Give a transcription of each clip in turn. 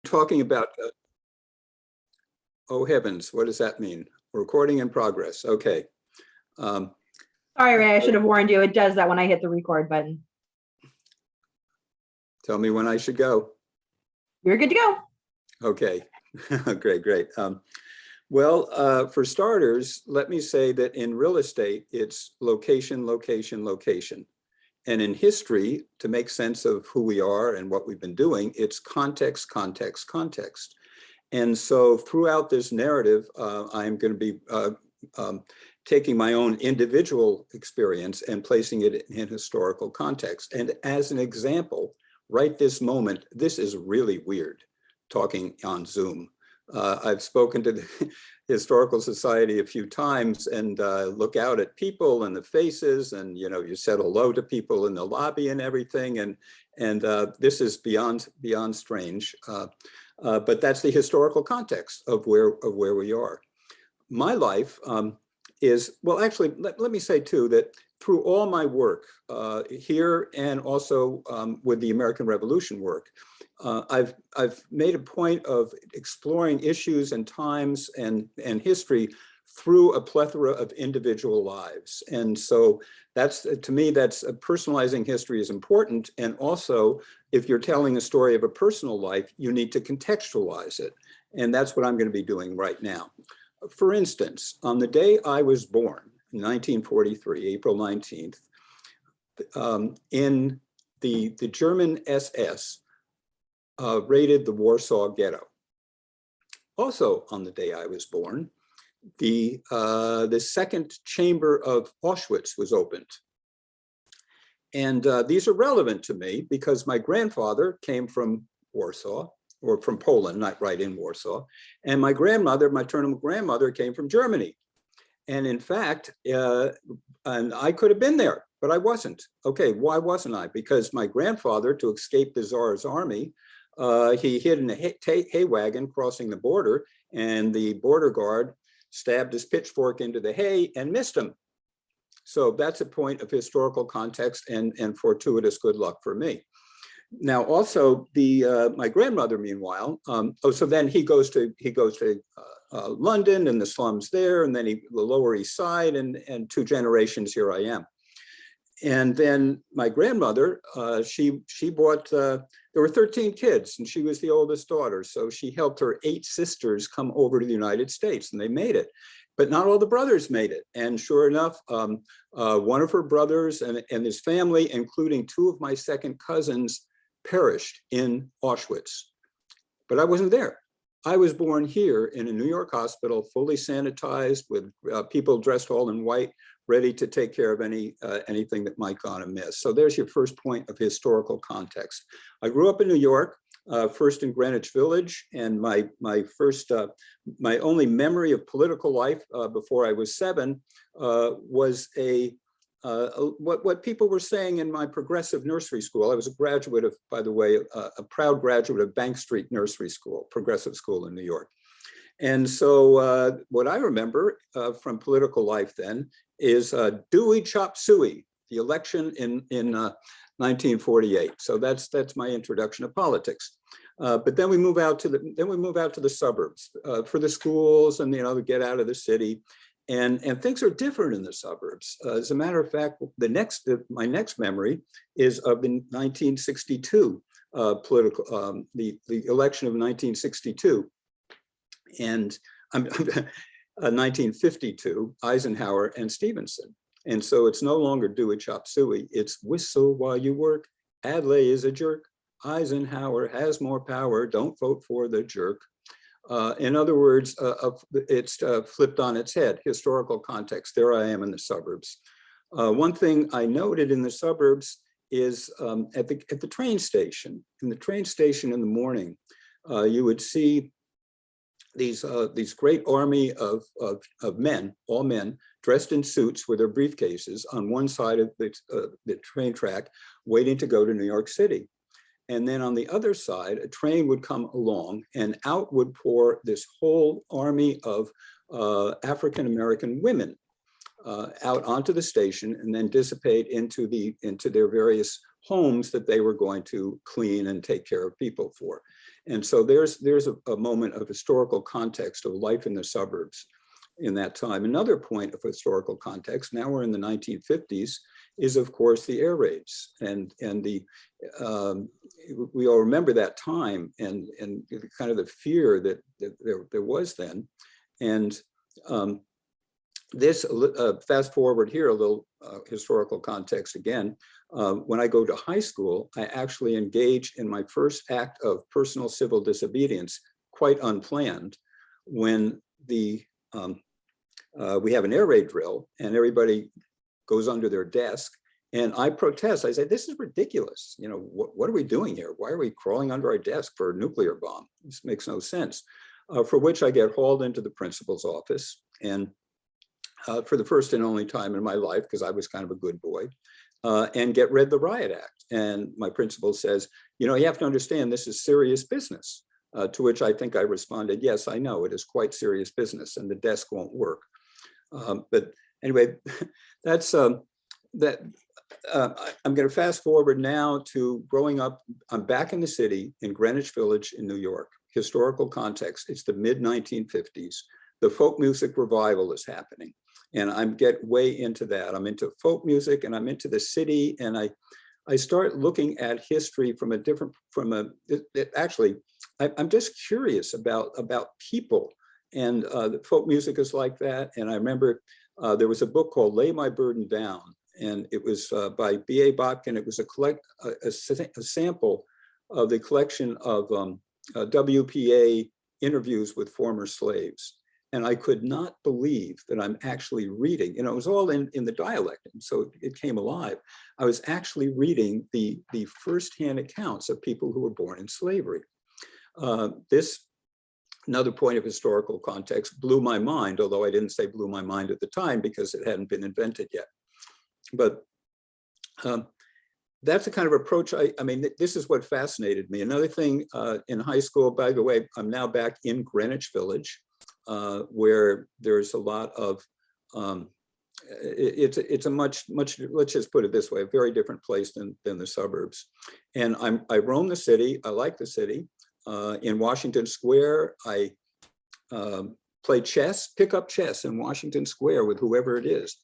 talking about, oh heavens, what does that mean? Recording in progress. Okay. Sorry, Ray, I should have warned you. It does that when I hit the record button. Tell me when I should go. You're good to go. Okay, great. Well, for starters, let me say that in real estate, it's location, location, location. And in history, to make sense of who we are and what we've been doing, it's context, context, context. And so throughout this narrative, I'm going to be taking my own individual experience and placing it in historical context. And as an example, right this moment, this is really weird, talking on Zoom. I've spoken to the Historical Society a few times and look out at people and the faces, and you said hello to people in the lobby and everything, and this is beyond strange. But that's the historical context of where we are. My life is, well, actually, let me say too that through all my work here and also with the American Revolution work, I've made a point of exploring issues and times and history through a plethora of individual lives. And so that's, to me, that's personalizing history is important. And also, if you're telling a story of a personal life, you need to contextualize it. And that's what I'm going to be doing right now. For instance, on the day I was born, 1943, April 19th, in the German SS raided the Warsaw Ghetto. Also on the day I was born, the second chamber of Auschwitz was opened. And these are relevant to me because my grandfather came from Warsaw, or from Poland, not right in Warsaw. And my grandmother, maternal grandmother, came from Germany. And in fact, and I could have been there, but I wasn't. Okay, why wasn't I? Because my grandfather, to escape the Tsar's army, he hid in a hay wagon crossing the border, and the border guard stabbed his pitchfork into the hay and missed him. So that's a point of historical context and fortuitous good luck for me. Now, also my grandmother, meanwhile, so then he goes to London and the slums there, and then the Lower East Side, and 2 generations here I am. And then my grandmother, she bought, there were 13 kids and she was the oldest daughter. So she helped her 8 sisters come over to the United States, and they made it. But not all the brothers made it. And sure enough, one of her brothers and his family, including 2 of my second cousins, perished in Auschwitz. But I wasn't there. I was born here in a New York hospital, fully sanitized, with people dressed all in white, ready to take care of anything that might go amiss. So there's your first point of historical context. I grew up in New York, first in Greenwich Village, and my only memory of political life before I was 7 was what people were saying in my progressive nursery school. I was a graduate of, by the way, a proud graduate of Bank Street Nursery School, progressive school in New York. And so what I remember from political life then is Dewey Chop Suey, the election in 1948. So that's my introduction to politics. But then we move out to the suburbs for the schools and to get out of the city. And things are different in the suburbs. As a matter of fact, my next memory is of the 1962 the election of 1962, and 1952, Eisenhower and Stevenson. And so it's no longer Dewey Chop Suey, it's whistle while you work, Adlai is a jerk, Eisenhower has more power, don't vote for the jerk. In other words, it's flipped on its head, historical context. There I am in the suburbs. One thing I noted in the suburbs is at the train station. In the train station in the morning, you would see these great army of men, all men, dressed in suits with their briefcases on one side of the train track, waiting to go to New York City. And then on the other side, a train would come along and out would pour this whole army of African-American women out onto the station and then dissipate into their various homes that they were going to clean and take care of people for. And so there's a moment of historical context of life in the suburbs in that time. Another point of historical context, now we're in the 1950s, is of course the air raids, and we all remember that time and kind of the fear that there was then. And this fast forward here a little historical context again. When I go to high school, I actually engaged in my first act of personal civil disobedience, quite unplanned, when we have an air raid drill and everybody goes under their desk, and I protest. I say, this is ridiculous. You know, what are we doing here? Why are we crawling under our desk for a nuclear bomb? This makes no sense. For which I get hauled into the principal's office, and for the first and only time in my life, because I was kind of a good boy, and get read the Riot Act. And my principal says, you know, you have to understand this is serious business. To which I think I responded, yes, I know it is quite serious business and the desk won't work. But anyway, that's that. I'm going to fast forward now to growing up. I'm back in the city in Greenwich Village in New York. Historical context, it's the mid-1950s. The folk music revival is happening. And I'm get way into that. I'm into folk music and I'm into the city. And I start looking at history from a different, actually, I'm just curious about people. And the folk music is like that. And I remember there was a book called Lay My Burden Down. And it was by B.A. Botkin. It was a sample of the collection of WPA interviews with former slaves. And I could not believe that I'm actually reading, you know, it was all in the dialect, and so it came alive. I was actually reading the firsthand accounts of people who were born in slavery. This, another point of historical context, blew my mind, although I didn't say blew my mind at the time because it hadn't been invented yet. But that's the kind of approach, I mean, this is what fascinated me. Another thing in high school, by the way, I'm now back in Greenwich Village, where there's a lot of, it's a much, let's just put it this way, a very different place than the suburbs. And I roam the city, I like the city. In Washington Square, I play chess, pick up chess in Washington Square with whoever it is.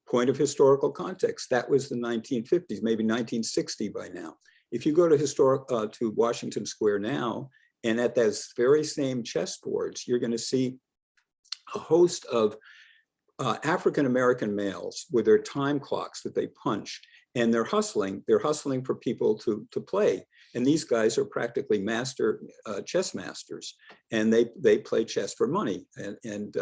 Point of historical context, that was the 1950s, maybe 1960 by now. If you go to Washington Square now, and at those very same chessboards, you're going to see a host of African-American males with their time clocks that they punch, and they're hustling for people to play. And these guys are practically chess masters, and they play chess for money and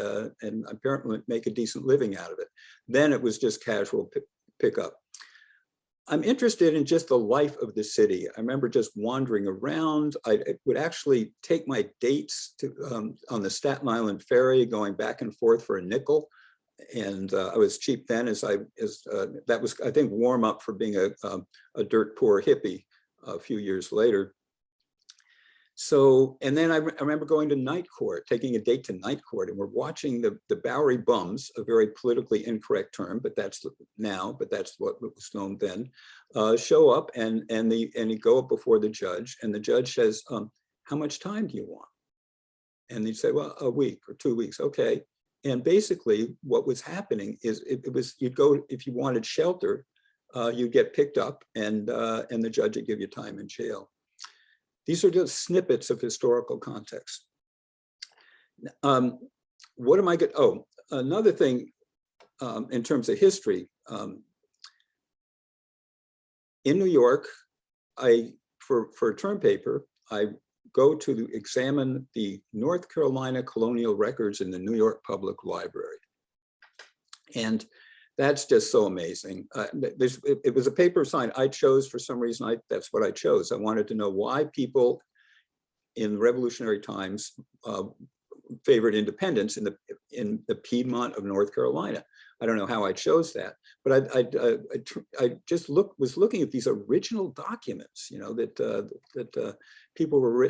apparently make a decent living out of it. Then it was just casual pickup. I'm interested in just the life of the city. I remember just wandering around. I would actually take my dates to, on the Staten Island ferry, going back and forth for a nickel. And I was cheap then, that was, I think, warm up for being a dirt poor hippie a few years later. So, and then I remember going to night court, taking a date to night court, and we're watching the Bowery Bums, a very politically incorrect term, but that's now, but that's what was known then, show up and you go up before the judge, and the judge says, how much time do you want? And they say, well, a week or 2 weeks, okay. And basically what was happening is it was, you'd go, if you wanted shelter, you'd get picked up and the judge would give you time in jail. These are just snippets of historical context. What am I good? Oh, another thing in terms of history. In New York, for a term paper, I go to examine the North Carolina colonial records in the New York Public Library. And that's just so amazing. It was a paper assigned. I chose, for some reason, that's what I chose. I wanted to know why people in revolutionary times favored independence in the Piedmont of North Carolina. I don't know how I chose that, but I just was looking at these original documents, you know, that people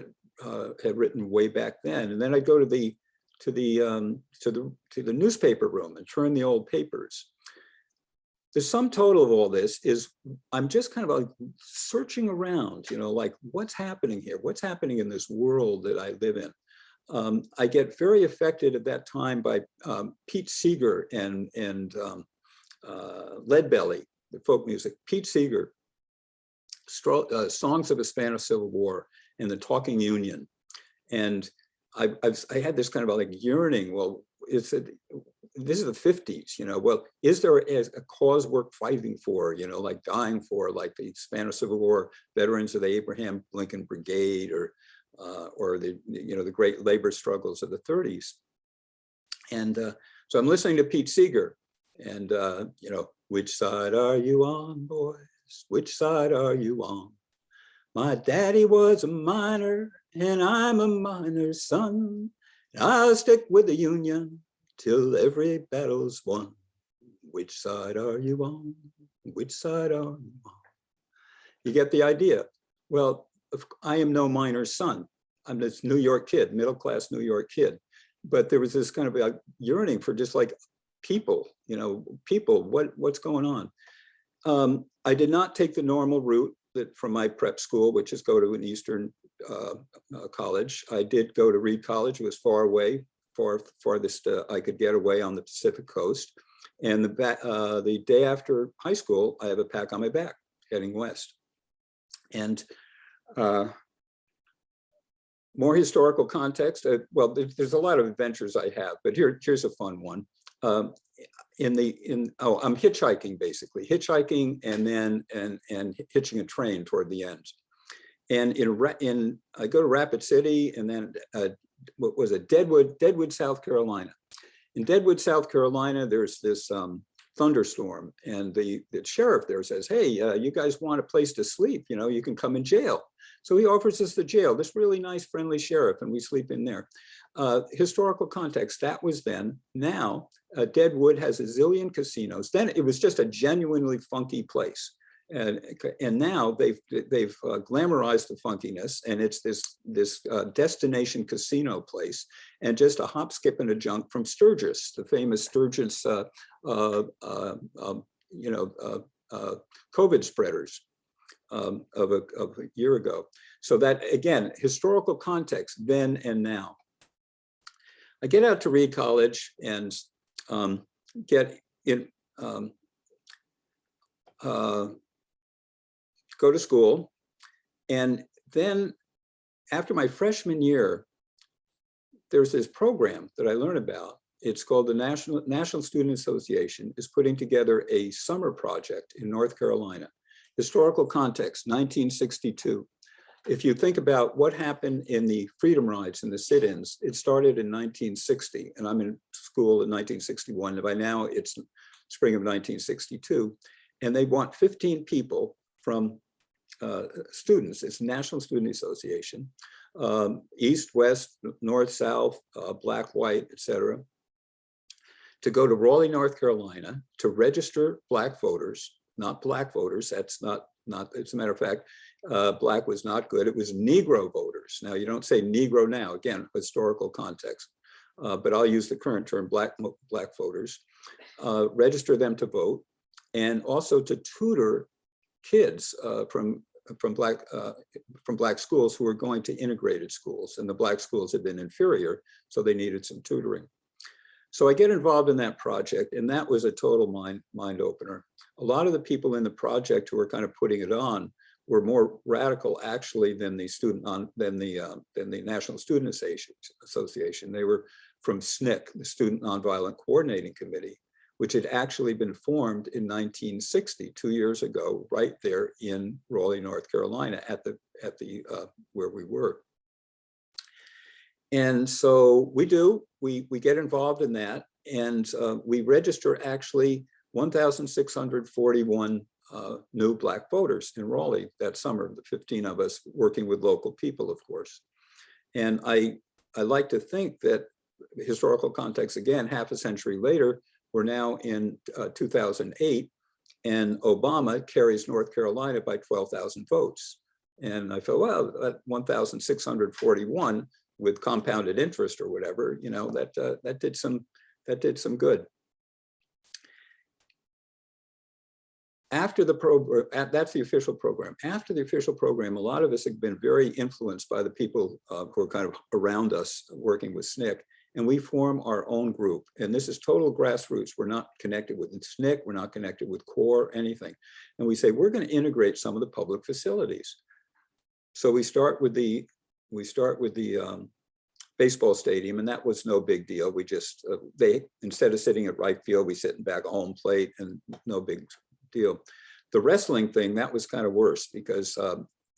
had written way back then. And then I'd go to the newspaper room and turn the old papers. the sum total of all this is I'm just kind of like searching around, like what's happening here? What's happening in this world that I live in? I get very affected at that time by Pete Seeger and Leadbelly, the folk music. Pete Seeger, Songs of a Spanish Civil War and the Talking Union. And I had this kind of like yearning, well, this is the 50s, well, is there a cause worth fighting for, like dying for, like the Spanish Civil War veterans of the Abraham Lincoln Brigade, or the great labor struggles of the 30s. And so I'm listening to Pete Seeger, and which side are you on, boys? Which side are you on? My daddy was a miner, and I'm a miner's son. I'll stick with the Union till every battle's won. Which side are you on? Which side are you on? You get the idea. Well, I am no miner's son. I'm this New York kid, middle-class New York kid. But there was this kind of a yearning for just like people, what's going on? I did not take the normal route from my prep school, which is go to an Eastern college. I did go to Reed College. It was far away, farthest I could get away on the Pacific coast. And the day after high school, I have a pack on my back heading west. And more historical context. Well, there's a lot of adventures I have, but here's a fun one. I'm hitchhiking, basically hitchhiking, and then and hitching a train toward the end. And I go to Rapid City, and then what was it, Deadwood, South Carolina. In Deadwood, South Carolina, there's this thunderstorm, and the sheriff there says, hey, you guys want a place to sleep? You can come in jail. So he offers us the jail, this really nice, friendly sheriff, and we sleep in there. Historical context, that was then. Now, Deadwood has a zillion casinos. Then it was just a genuinely funky place. And now they've glamorized the funkiness, and it's this destination casino place, and just a hop, skip, and a jump from Sturgis, the famous Sturgis, COVID spreaders of a year ago. So that, again, historical context then and now. I get out to Reed College and get in. Go to school, and then after my freshman year, there's this program that I learned about. It's called the National Student Association is putting together a summer project in North Carolina. Historical context, 1962. If you think about what happened in the freedom rides and the sit-ins, it started in 1960, and I'm in school in 1961, and by now it's spring of 1962, and they want 15 people from students. It's National Student Association, East, West, North, South, Black, White, etc., to go to Raleigh, North Carolina, to register Black voters, not Black voters. That's not, as a matter of fact, Black was not good. It was Negro voters. Now, you don't say Negro now, again, historical context, but I'll use the current term, Black voters, register them to vote, and also to tutor kids from Black schools who were going to integrated schools, and the Black schools had been inferior, so they needed some tutoring. So I get involved in that project, and that was a total mind opener. A lot of the people in the project who were kind of putting it on were more radical, actually, than the National Student Association. They were from SNCC, the Student Nonviolent Coordinating Committee, which had actually been formed in 1960, 2 years ago, right there in Raleigh, North Carolina, at the where we were. And so we get involved in that, and we register actually 1,641 new Black voters in Raleigh that summer, the 15 of us working with local people, of course. And I like to think that historical context, again, half a century later, we're now in 2008, and Obama carries North Carolina by 12,000 votes. And I felt, well, that 1,641 with compounded interest or whatever, that did some good. After the program, that's the official program. After the official program, a lot of us have been very influenced by the people who are kind of around us working with SNCC, and we form our own group. And this is total grassroots. We're not connected with SNCC, we're not connected with CORE, anything. And we say, we're going to integrate some of the public facilities. So we start with the baseball stadium, and that was no big deal. We just, instead of sitting at right field, we sit in back of home plate, and no big deal. The wrestling thing, that was kind of worse, because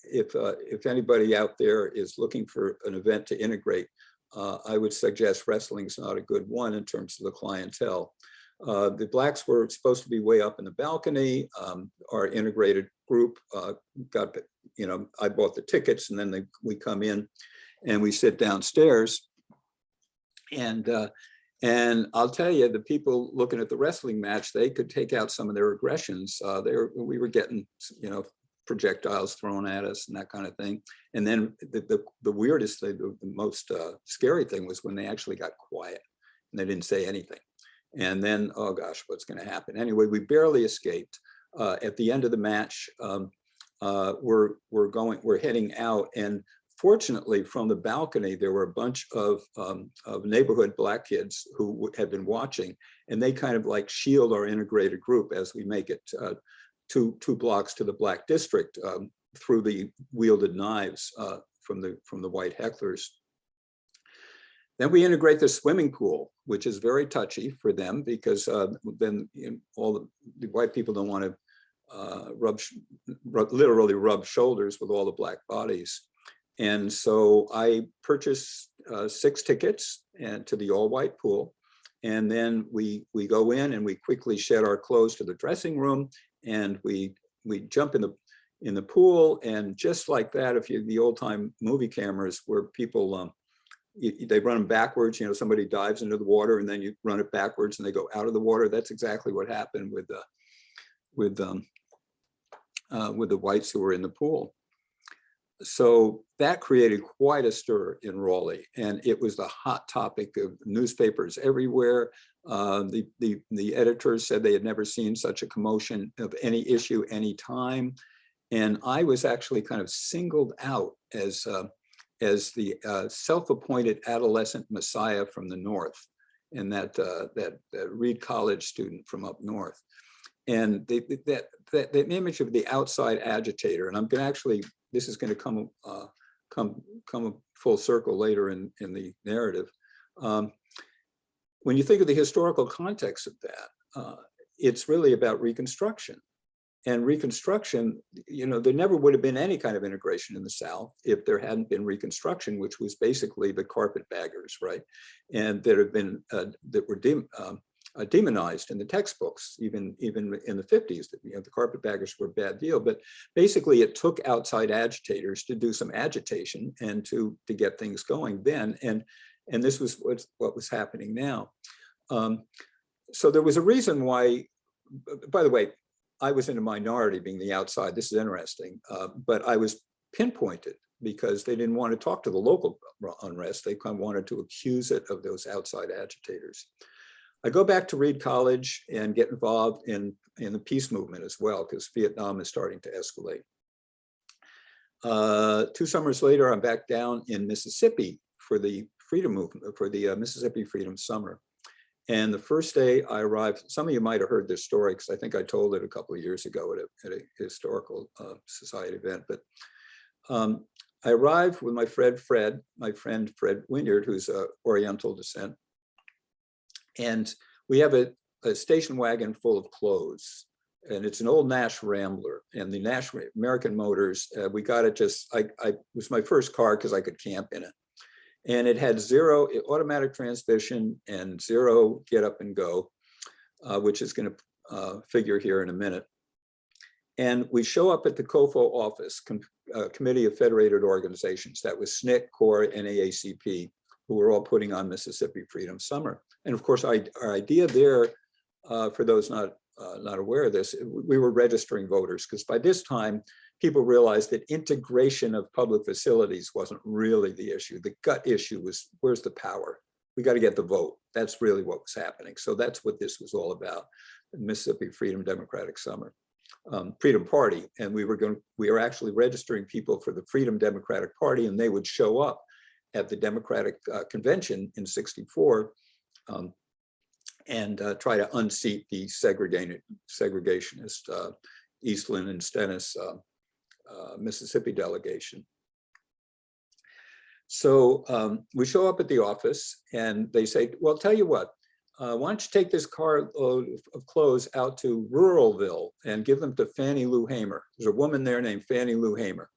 if anybody out there is looking for an event to integrate, I would suggest wrestling's not a good one in terms of the clientele. The blacks were supposed to be way up in the balcony. Our integrated group got, I bought the tickets, and then we come in and we sit downstairs. And I'll tell you, the people looking at the wrestling match, they could take out some of their aggressions. We were getting, projectiles thrown at us and that kind of thing. And then the weirdest thing, the most scary thing was when they actually got quiet and they didn't say anything. And then, oh gosh, what's going to happen? Anyway, we barely escaped. At the end of the match, we're heading out, and fortunately, from the balcony, there were a bunch of neighborhood black kids who had been watching, and they kind of like shield our integrated group as we make it two blocks to the black district through the wielded knives from the white hecklers. Then we integrate the swimming pool, which is very touchy for them, because then all the white people don't want to literally rub shoulders with all the black bodies. And so I purchased 6 tickets to the all-white pool. And then we go in and we quickly shed our clothes to the dressing room, and we jump in the pool. And just like that, if you the old-time movie cameras where people, they run them backwards, somebody dives into the water and then you run it backwards and they go out of the water. That's exactly what happened with the whites who were in the pool. So that created quite a stir in Raleigh, and it was the hot topic of newspapers everywhere. The editors said they had never seen such a commotion of any issue, any time. And I was actually kind of singled out as the self-appointed adolescent messiah from the North, and that Reed College student from up north. And that image of the outside agitator, and I'm going to actually, this is going to come full circle later in the narrative. When you think of the historical context of that, it's really about Reconstruction. And Reconstruction, there never would have been any kind of integration in the South if there hadn't been Reconstruction, which was basically the carpetbaggers, right? And that have been that were demonized in the textbooks, even in the 50s. The carpetbaggers were a bad deal, but basically it took outside agitators to do some agitation and to get things going then. And this was what was happening now. So there was a reason why, by the way, I was in a minority being the outside. This is interesting, but I was pinpointed because they didn't want to talk to the local unrest. They kind of wanted to accuse it of those outside agitators. I go back to Reed College and get involved in the peace movement as well, because Vietnam is starting to escalate. 2 summers later, I'm back down in Mississippi for the freedom movement, for the Mississippi Freedom Summer. And the first day I arrived, some of you might have heard this story because I think I told it a couple of years ago at a historical society event. But I arrived with my friend Fred Wynyard, who's Oriental descent. And we have a station wagon full of clothes, and it's an old Nash Rambler. And the Nash American Motors, we got it it was my first car because I could camp in it. And it had 0 automatic transmission and 0 get up and go, which is going to figure here in a minute. And we show up at the COFO office, Committee of Federated Organizations. That was SNCC, CORE, and AACP, who were all putting on Mississippi Freedom Summer. And of course, our idea there, for those not aware of this, we were registering voters, because by this time, people realized that integration of public facilities wasn't really the issue. The gut issue was, where's the power? We got to get the vote. That's really what was happening. So that's what this was all about, the Mississippi Freedom Democratic Summer. Freedom Party, and we were actually registering people for the Freedom Democratic Party, and they would show up at the Democratic Convention in '64 and try to unseat the segregationist Eastland and Stennis, Mississippi delegation. So we show up at the office and they say, well, tell you what, why don't you take this carload of clothes out to Ruralville and give them to Fannie Lou Hamer. There's a woman there named Fannie Lou Hamer.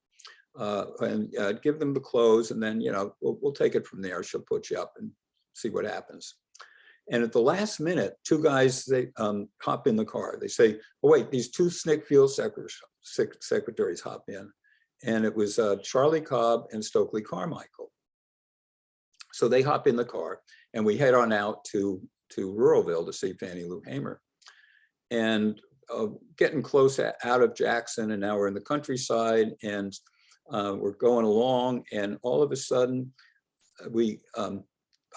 And give them the clothes, and then, you know, we'll take it from there. She'll put you up and see what happens. And at the last minute, two guys, they hop in the car. They say, oh, wait, these two SNCC field secretaries hop in. And it was Charlie Cobb and Stokely Carmichael. So they hop in the car and we head on out to Ruralville to see Fannie Lou Hamer. And getting close out of Jackson, and now we're in the countryside, and we're going along, and all of a sudden we,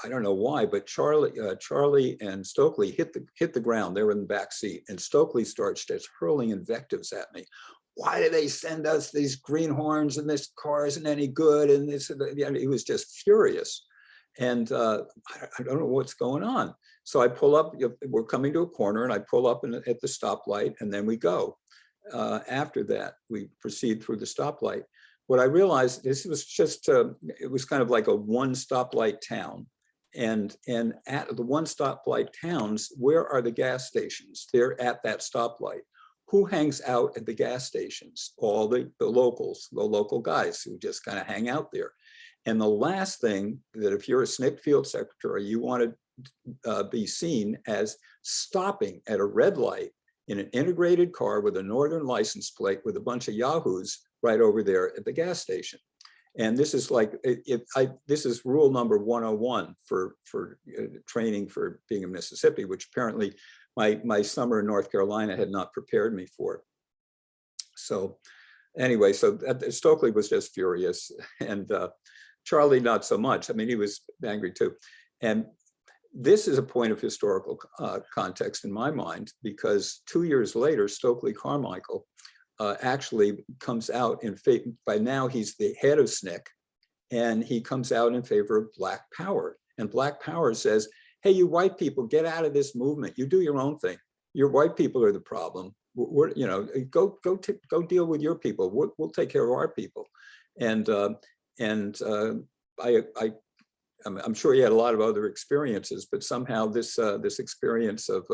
I don't know why, but Charlie and Stokely hit the ground. They were in the back seat, and Stokely starts just hurling invectives at me. Why do they send us these greenhorns, and this car isn't any good? And this, he was just furious. And I don't know what's going on. So I pull up, we're coming to a corner, and I pull up at the stoplight, and then we go. After that, we proceed through the stoplight. What I realized, this was just, it was kind of like a one stoplight town. And at the one stoplight towns, where are the gas stations? They're at that stoplight. Who hangs out at the gas stations? All the locals, the local guys who just kind of hang out there. And the last thing that, if you're a SNCC field secretary, you want to be seen as stopping at a red light in an integrated car with a northern license plate with a bunch of yahoos right over there at the gas station. And this is like, this is rule number 101 for training for being in Mississippi, which apparently my summer in North Carolina had not prepared me for. So anyway, so Stokely was just furious, and Charlie not so much. I mean, he was angry too. And this is a point of historical context in my mind, because 2 years later, Stokely Carmichael actually comes out in favor. By now he's the head of SNCC, and he comes out in favor of Black Power. And Black Power says, hey, you white people, get out of this movement. You do your own thing. Your white people are the problem. We're, you know, go deal with your people. We'll take care of our people. And I'm sure he had a lot of other experiences, but somehow this experience of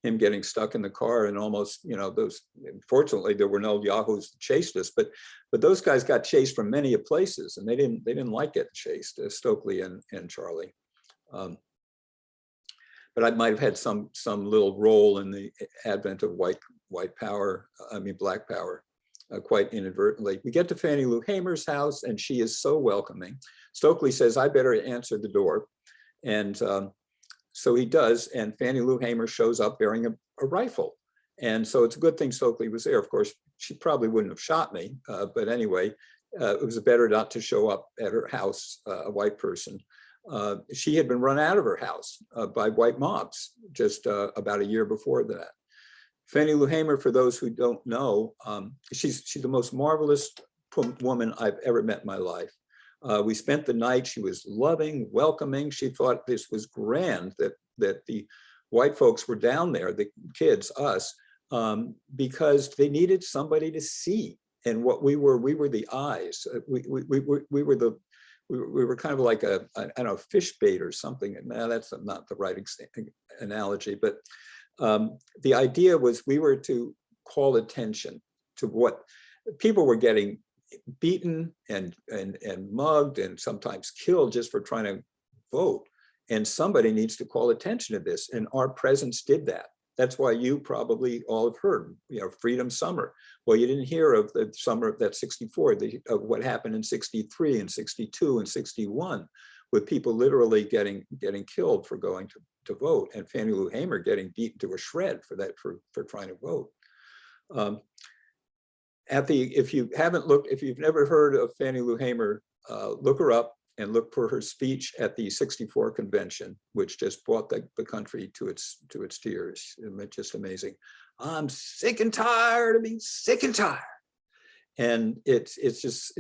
him getting stuck in the car, and almost, you know, those, fortunately there were no yahoos that chased us, but those guys got chased from many places, and they didn't like getting chased, Stokely and Charlie. But I might have had some little role in the advent of Black Power, quite inadvertently. We get to Fannie Lou Hamer's house, and she is so welcoming. Stokely says, I better answer the door. And so he does, and Fannie Lou Hamer shows up bearing a rifle. And so it's a good thing Stokely was there. Of course, she probably wouldn't have shot me, but anyway, it was better not to show up at her house, a white person. She had been run out of her house by white mobs just about a year before that. Fannie Lou Hamer, for those who don't know, she's the most marvelous woman I've ever met in my life. We spent the night. She was loving, welcoming. She thought this was grand that the white folks were down there, the kids, us, because they needed somebody to see. And what we were the eyes. We were kind of like I don't know, fish bait or something. No, that's not the right analogy, but the idea was we were to call attention to what people were getting beaten and mugged and sometimes killed just for trying to vote. And somebody needs to call attention to this. And our presence did that. That's why you probably all have heard, you know, Freedom Summer. Well, you didn't hear of the summer of that 64, of what happened in 63 and 62 and 61, with people literally getting killed for going to vote, and Fannie Lou Hamer getting beaten to a shred for that, for trying to vote. If you've never heard of Fannie Lou Hamer, look her up and look for her speech at the 64 convention, which just brought the country to its tears. It's just amazing. I'm sick and tired of being sick and tired. And it's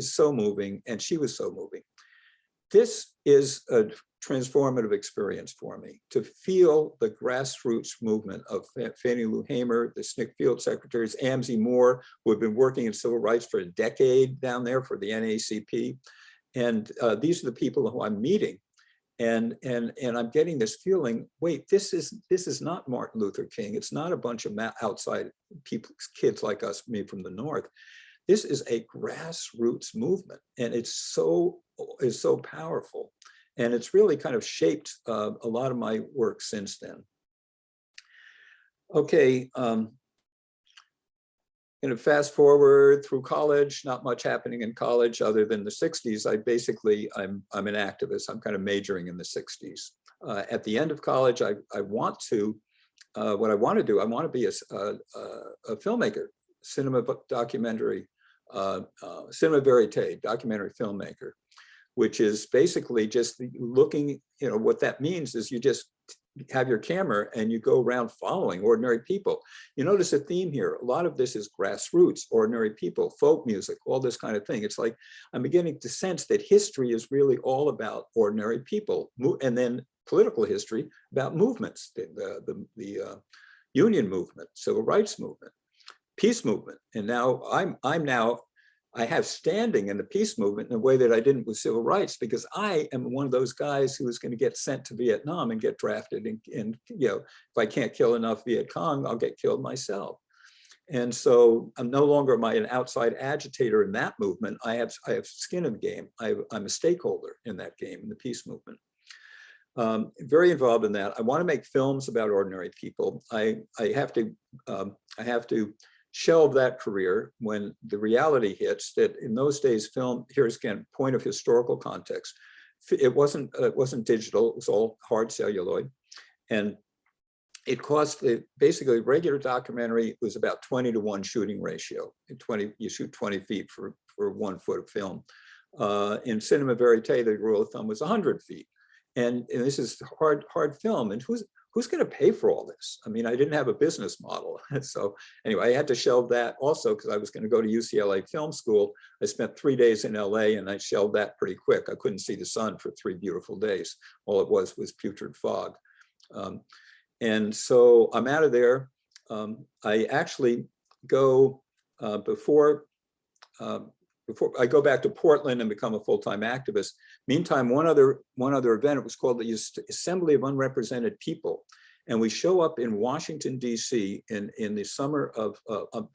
so moving, and she was so moving. This is a transformative experience for me, to feel the grassroots movement of Fannie Lou Hamer, the SNCC field secretaries, Amzie Moore, who have been working in civil rights for a decade down there for the NAACP. And these are the people who I'm meeting. And I'm getting this feeling, wait, this is not Martin Luther King. It's not a bunch of outside people, kids like us, me from the North. This is a grassroots movement, and it's so powerful. And it's really kind of shaped a lot of my work since then. Okay, going to fast forward through college. Not much happening in college other than the 60s. I'm an activist. I'm kind of majoring in the 60s. At the end of college, I want to, what I want to do, I want to be a filmmaker, cinema documentary, cinema verite, documentary filmmaker, which is basically just looking, what that means is you just have your camera and you go around following ordinary people. You notice a theme here. A lot of this is grassroots, ordinary people, folk music, all this kind of thing. It's like I'm beginning to sense that history is really all about ordinary people, and then political history about movements, the union movement, civil rights movement, peace movement. And now I have standing in the peace movement in a way that I didn't with civil rights, because I am one of those guys who is going to get sent to Vietnam and get drafted. And if I can't kill enough Viet Cong, I'll get killed myself. And so I'm no longer an outside agitator in that movement. I have skin in the game. I'm a stakeholder in that game, in the peace movement. Very involved in that. I want to make films about ordinary people. I have to shelve that career when the reality hits that in those days, film, here's again, point of historical context. It wasn't digital, it was all hard celluloid. And it cost, basically regular documentary was about 20-to-1 shooting ratio. You shoot 20 feet for 1 foot of film. In cinema verite, the rule of thumb was 100 feet. And this is hard film. And who's going to pay for all this? I mean, I didn't have a business model. So anyway, I had to shelve that also because I was going to go to UCLA Film School. I spent 3 days in LA and I shelved that pretty quick. I couldn't see the sun for 3 beautiful days. All it was putrid fog. And so I'm out of there. I actually go before I go back to Portland and become a full-time activist. Meantime, one other event, it was called the Assembly of Unrepresented People. And we show up in Washington, DC in the summer of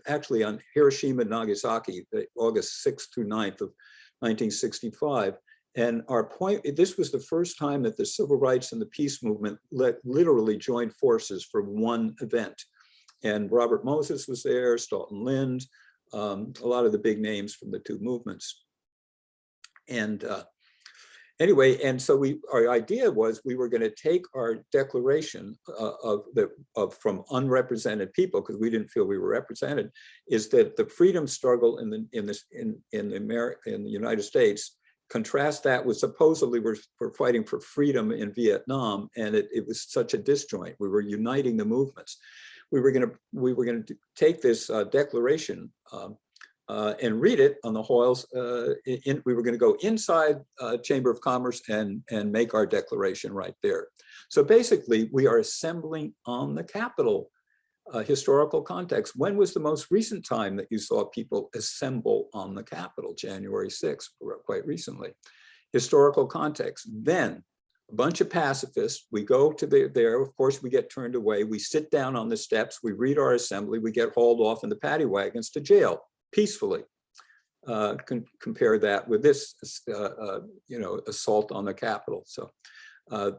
actually on Hiroshima and Nagasaki, August 6th through 9th of 1965. And our point, this was the first time that the civil rights and the peace movement literally joined forces for one event. And Robert Moses was there, Stoughton Lind, a lot of the big names from the two movements. And anyway, and so our idea was we were going to take our declaration from unrepresented people, because we didn't feel we were represented, is that the freedom struggle in the United States, contrast that with supposedly we're fighting for freedom in Vietnam, and it was such a disjoint. We were uniting the movements. We were going to take this declaration and read it on the Hoyles. We were going to go inside Chamber of Commerce and make our declaration right there. So basically, we are assembling on the Capitol. Historical context. When was the most recent time that you saw people assemble on the Capitol? January 6th, quite recently. Historical context. Then a bunch of pacifists, we go to there, of course we get turned away, we sit down on the steps, we read our assembly, we get hauled off in the paddy wagons to jail, peacefully. Compare that with this, assault on the Capitol. So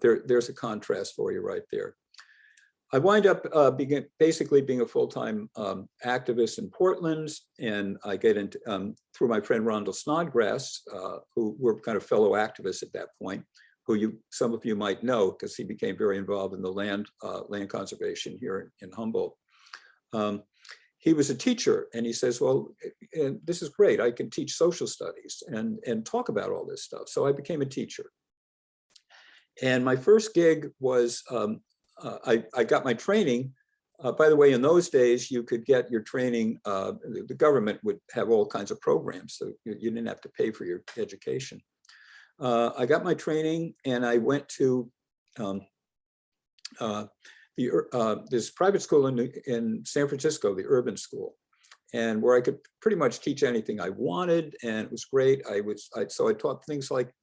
there's a contrast for you right there. I wind up basically being a full-time activist in Portland, and I get into, through my friend Rondell Snodgrass, who were kind of fellow activists at that point, who some of you might know because he became very involved in the land conservation here in Humboldt. He was a teacher, and he says, well, this is great. I can teach social studies and talk about all this stuff. So I became a teacher. And my first gig was, I got my training By the way, in those days, you could get your training, the government would have all kinds of programs, so you didn't have to pay for your education. I got my training and I went to this private school in San Francisco, the urban school, and where I could pretty much teach anything I wanted, and it was great. So I taught things like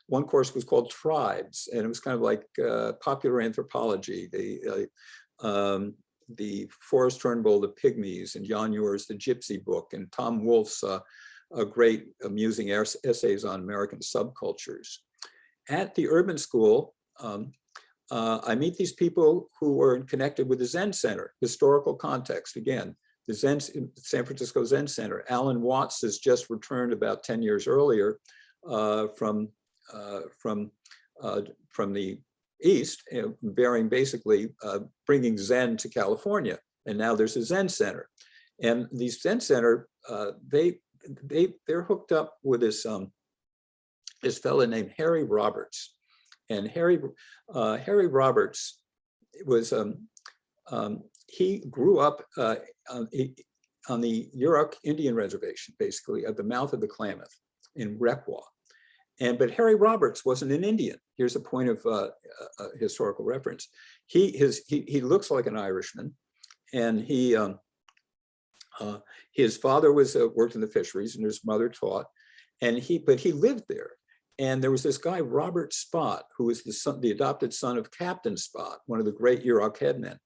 one course was called Tribes, and it was kind of like popular anthropology, the Forrest Turnbull, The Pygmies, and Jan Uhr's The Gypsy Book, and Tom Wolfe's a great amusing essays on American subcultures. At the urban school, I meet these people who are connected with the Zen Center, historical context. Again, the San Francisco Zen Center. Alan Watts has just returned about 10 years earlier from the East, bearing basically bringing Zen to California. And now there's a Zen Center. And the Zen Center, they're hooked up with this fellow named Harry Roberts. And Harry Roberts was, he grew up on the Yurok Indian Reservation, basically, at the mouth of the Klamath in Requa. But Harry Roberts wasn't an Indian. Here's a point of historical reference. He looks like an Irishman, and his father worked in the fisheries, and his mother taught, but he lived there. And there was this guy, Robert Spot, who was the adopted son of Captain Spot, one of the great Yurok headmen.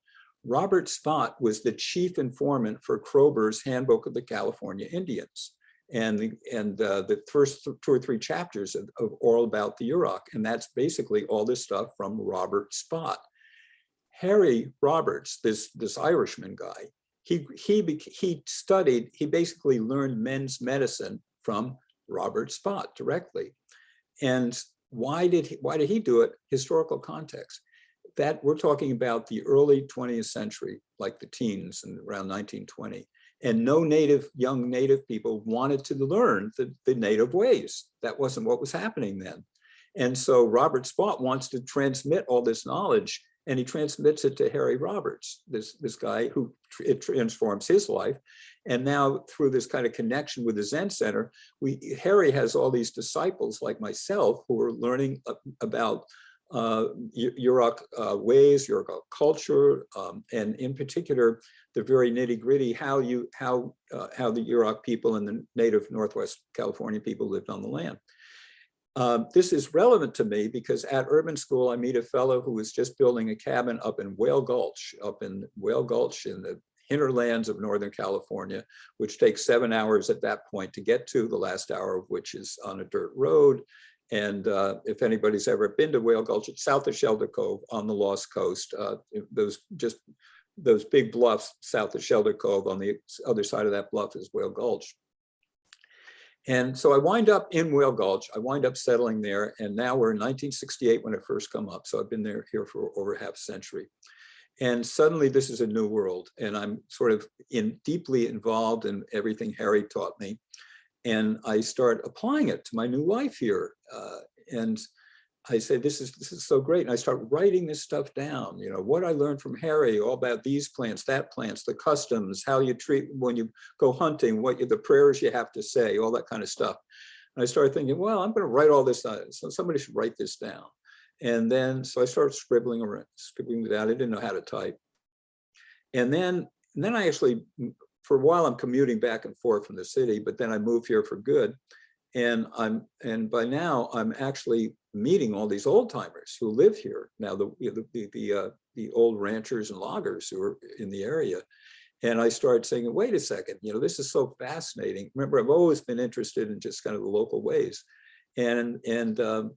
Robert Spot was the chief informant for Kroeber's Handbook of the California Indians. And the first 2 or 3 chapters are all about the Yurok. And that's basically all this stuff from Robert Spot. Harry Roberts, this Irishman guy, he basically learned men's medicine from Robert Spot directly. And why did he do it? Historical context. That we're talking about the early 20th century, like the teens and around 1920. And no young native people wanted to learn the native ways. That wasn't what was happening then. And so Robert Spot wants to transmit all this knowledge, and he transmits it to Harry Roberts, this guy who it transforms his life. And now through this kind of connection with the Zen Center, Harry has all these disciples like myself who are learning about Yurok ways, Yurok culture, and in particular, the very nitty gritty, how the Yurok people and the native Northwest California people lived on the land. This is relevant to me because at urban school, I meet a fellow who was just building a cabin up in Whale Gulch in the hinterlands of Northern California, which takes 7 hours at that point to get to, the last hour of which is on a dirt road. And if anybody's ever been to Whale Gulch, it's south of Shelter Cove on the Lost Coast, those big bluffs south of Shelter Cove. On the other side of that bluff is Whale Gulch. And so I wind up in Whale Gulch. I wind up settling there. And now we're in 1968 when I first come up. So I've been here for over half a century. And suddenly this is a new world. And I'm sort of deeply involved in everything Harry taught me. And I start applying it to my new life here. And I say, this is so great. And I start writing this stuff down, what I learned from Harry, all about these plants, that plants, the customs, how you treat when you go hunting, the prayers you have to say, all that kind of stuff. And I started thinking, well, I'm going to write all this down. So somebody should write this down. And then, so I started scribbling it down. I didn't know how to type. And then I actually, for a while, I'm commuting back and forth from the city, but then I moved here for good. And by now I'm actually meeting all these old timers who live here now, the old ranchers and loggers who are in the area. And I started saying, wait a second, this is so fascinating. Remember, I've always been interested in just kind of the local ways. And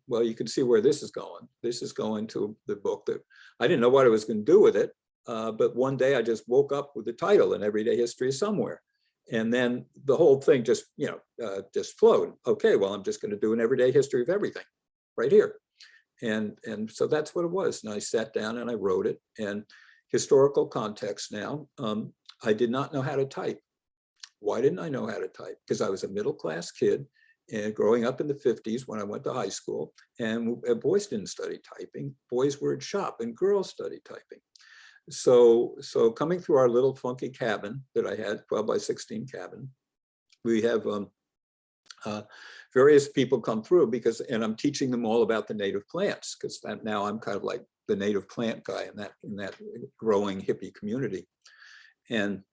well, you can see where this is going. This is going to the book that I didn't know what I was going to do with it. But one day I just woke up with the title, An Everyday History of Somewhere. And then the whole thing just flowed. Okay, well, I'm just going to do an everyday history of everything right here. And so that's what it was. And I sat down and I wrote it. And historical context now, I did not know how to type. Why didn't I know how to type? Because I was a middle-class kid and growing up in the 50s when I went to high school, and boys didn't study typing. Boys were in shop and girls studied typing. so coming through our little funky cabin that I had, 12 by 16 cabin, we have various people come through and I'm teaching them all about the native plants, because now I'm kind of like the native plant guy in that growing hippie community. And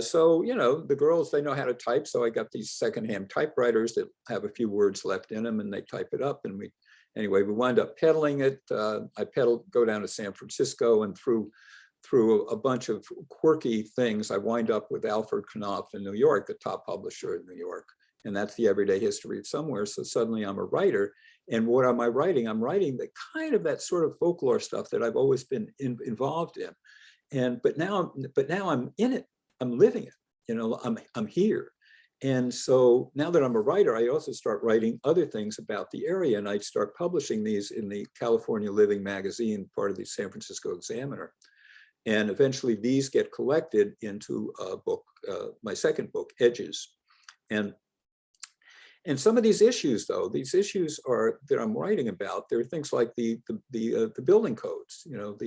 so, you know, the girls, they know how to type. So I got these secondhand typewriters that have a few words left in them, and they type it up. And anyway, we wind up peddling it. I go down to San Francisco, and through a bunch of quirky things, I wind up with Alfred Knopf in New York, the top publisher in New York. And that's the Everyday History of Somewhere. So suddenly I'm a writer. And what am I writing? I'm writing the kind of that sort of folklore stuff that I've always been involved in. But now I'm in it. I'm living it. You know, I'm here. And so now that I'm a writer, I also start writing other things about the area, and I start publishing these in the California Living magazine, part of the San Francisco Examiner. And eventually these get collected into a book, my second book, Edges. And some of these issues, though, these issues that I'm writing about, there are things like the building codes. You know,